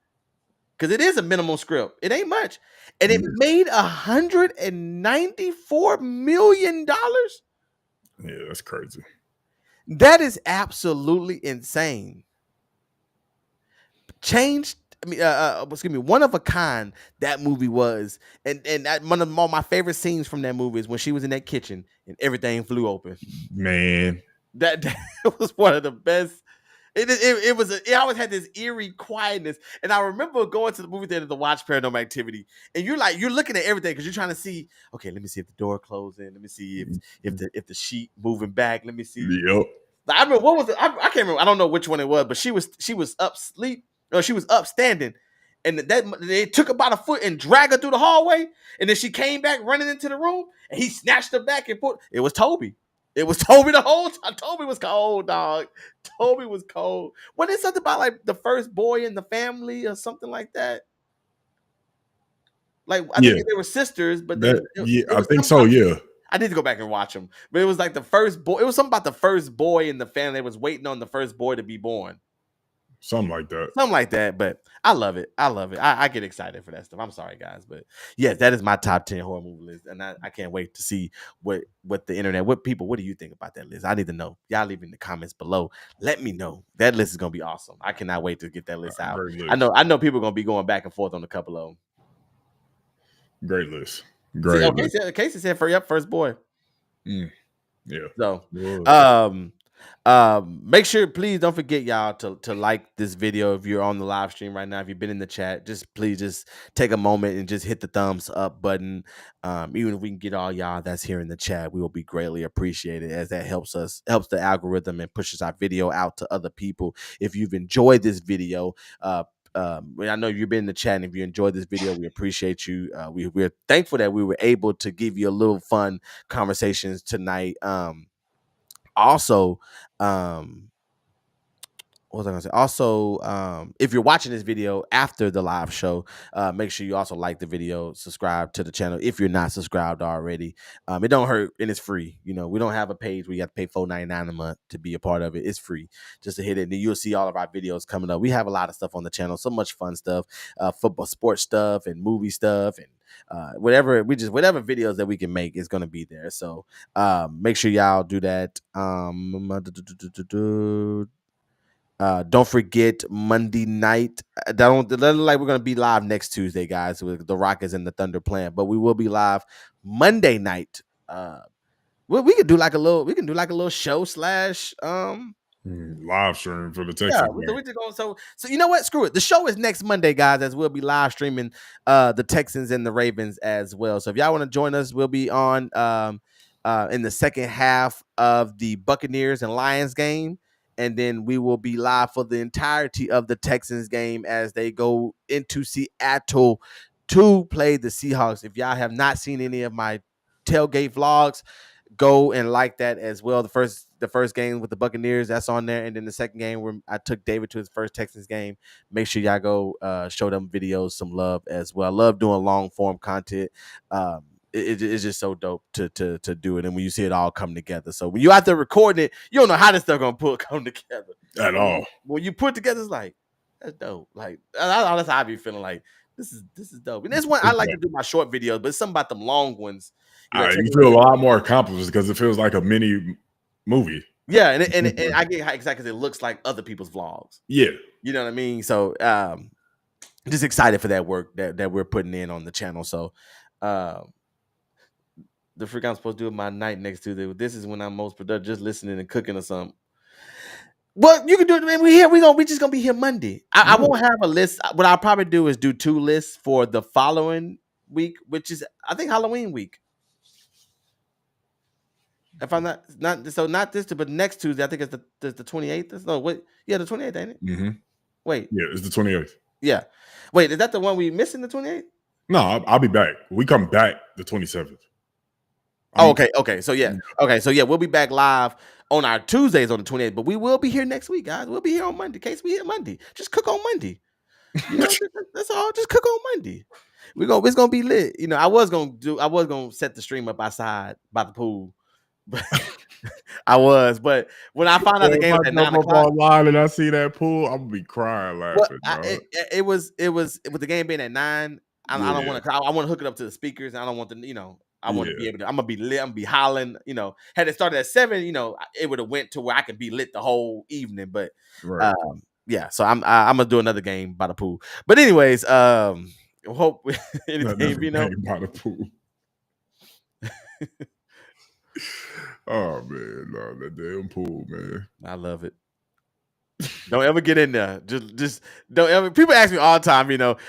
Because it is a minimal script. It ain't much. And it made $194 million. Yeah, that's crazy. That is absolutely insane. Changed. I mean, excuse me, one of a kind that movie was, and that one of my favorite scenes from that movie is when she was in that kitchen and everything flew open. Man, That was one of the best. It always had this eerie quietness, and I remember going to the movie theater to watch Paranormal Activity, and you're looking at everything because you're trying to see, okay, let me see if the door closing, let me see if the sheet moving back, let me see. yep. Like, I remember what was it? I can't remember. I don't know which one it was, but she was up sleep, or she was up standing, and that they took her by the foot and dragged her through the hallway, and then she came back running into the room, and he snatched her back and put. It was Toby. It was Toby the whole time. Toby was cold, dog. Toby was cold. Wasn't it something about like the first boy in the family or something like that? Like I think they were sisters, but then it I was think something so. about, Yeah, I need to go back and watch them. But it was like the first boy. It was something about the first boy in the family. They was waiting on the first boy to be born. something like that. Something like that. But I love it. I love it. I get excited for that stuff. I'm sorry, guys. But yes, that is my top 10 horror movie list. And I can't wait to see what the internet, what do you think about that list? I need to know. Y'all leave in the comments below. Let me know. That list is gonna be awesome. I cannot wait to get that list out. Great list. I know people are gonna be going back and forth on a couple of them. Great list. Great. Casey said for first boy. Yeah. So make sure, please don't forget, y'all, to like this video if you're on the live stream right now. If you've been in the chat, please just take a moment and just hit the thumbs up button. Even if we can get all y'all that's here in the chat, we will be greatly appreciated, as that helps the algorithm and pushes our video out to other people. If you've enjoyed this video, I know you've been in the chat, and if you enjoyed this video, we appreciate you. We're thankful that we were able to give you a little fun conversations tonight. Also, what was I gonna say? Also, if you're watching this video after the live show, make sure you also like the video, subscribe to the channel if you're not subscribed already. It don't hurt and it's free. You know, we don't have a page where you have to pay $4.99 a month to be a part of it. It's free just to hit it. And then you'll see all of our videos coming up. We have a lot of stuff on the channel, so much fun stuff, football, sports stuff, and movie stuff, and whatever videos that we can make is gonna be there. So make sure y'all do that. Don't forget Monday night. Don't look like we're gonna be live next Tuesday, guys, with the Rockets and the Thunder playing, but we will be live Monday night. We could do like a little show slash live stream for the Texans. Yeah, we just going, so you know what? Screw it. The show is next Monday, guys, as we'll be live streaming the Texans and the Ravens as well. So if y'all want to join us, we'll be on in the second half of the Buccaneers and Lions game. And then we will be live for the entirety of the Texans game as they go into Seattle to play the Seahawks. If y'all have not seen any of my tailgate vlogs, go and like that as well. The first game with the Buccaneers, that's on there. And then the second game where I took David to his first Texans game. Make sure y'all go show them videos some love as well. I love doing long form content. It's just so dope to do it, and when you see it all come together. So when you out there recording it, you don't know how this stuff gonna come together at all. When you put together, it's like that's dope. Like that's how I be feeling. Like this is dope. And this one I like to do my short videos, but it's something about them long ones. You feel a lot more accomplished because it feels like a mini movie. Yeah, and I get excited because it looks like other people's vlogs. Yeah, you know what I mean. So just excited for that work that we're putting in on the channel. So. The freak I'm supposed to do my night next Tuesday. This is when I'm most productive, just listening and cooking or something. Well, you can do it, man. We just gonna be here Monday. I won't have a list. What I'll probably do is do 2 lists for the following week, which is I think Halloween week. If I'm not this, but next Tuesday, I think it's the 28th. No, wait, yeah, the 28th, ain't it? Mm-hmm. Wait, yeah, it's the 28th. Yeah, wait, is that the one we missing the 28th? No, I'll be back. We come back the 27th. Oh, okay. So yeah, we'll be back live on our Tuesdays on the 28th, but we will be here next week, guys. We'll be here on Monday. In case we hit Monday, just cook on Monday. You know, that's all. Just cook on Monday. It's gonna be lit. You know, I was gonna set the stream up outside by the pool, but but when I found out the game was at 9 o'clock online and I see that pool, I'm gonna be crying laughing. It was with the game being at 9. I don't want to. I want to hook it up to the speakers. And I don't want to. I want to be able to. I'm gonna be lit. I'm gonna be hollering. Had it started at 7, it would have went to where I could be lit the whole evening. But yeah. So I'm gonna do another game by the pool. But anyways, hope anything by the pool. Oh man, no, that damn pool, man. I love it. Don't ever get in there. Just don't ever. People ask me all the time.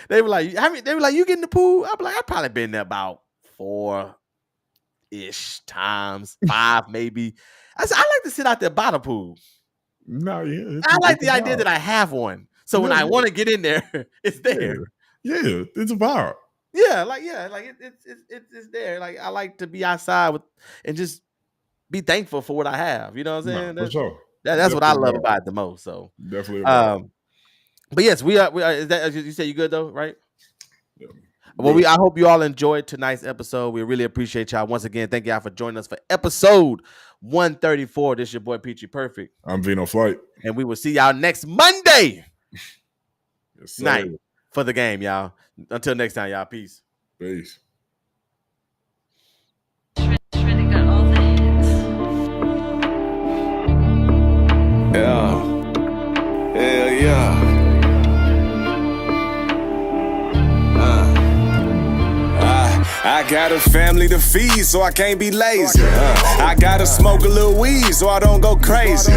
They were like, you get in the pool? I'm like, I've probably been there about 4-ish times, 5 maybe. I like to sit out there by the pool. No, yeah. I like the idea that I have one. So when I want to get in there, it's there. Yeah, it's a vibe. Yeah, it's there. Like I like to be outside and just be thankful for what I have. You know what I'm saying? For sure. That's what I love about it the most. So definitely. But yes, we are. Is that you say you good though, right? Yeah. Well, I hope you all enjoyed tonight's episode. We really appreciate y'all. Once again, thank y'all for joining us for episode 134. This is your boy Peachy Perfect. I'm Vino Flight. And we will see y'all next Monday night for the game, y'all. Until next time, y'all. Peace. Peace. Yeah. Hell yeah. I got a family to feed, so I can't be lazy. I gotta smoke a little weed, so I don't go crazy.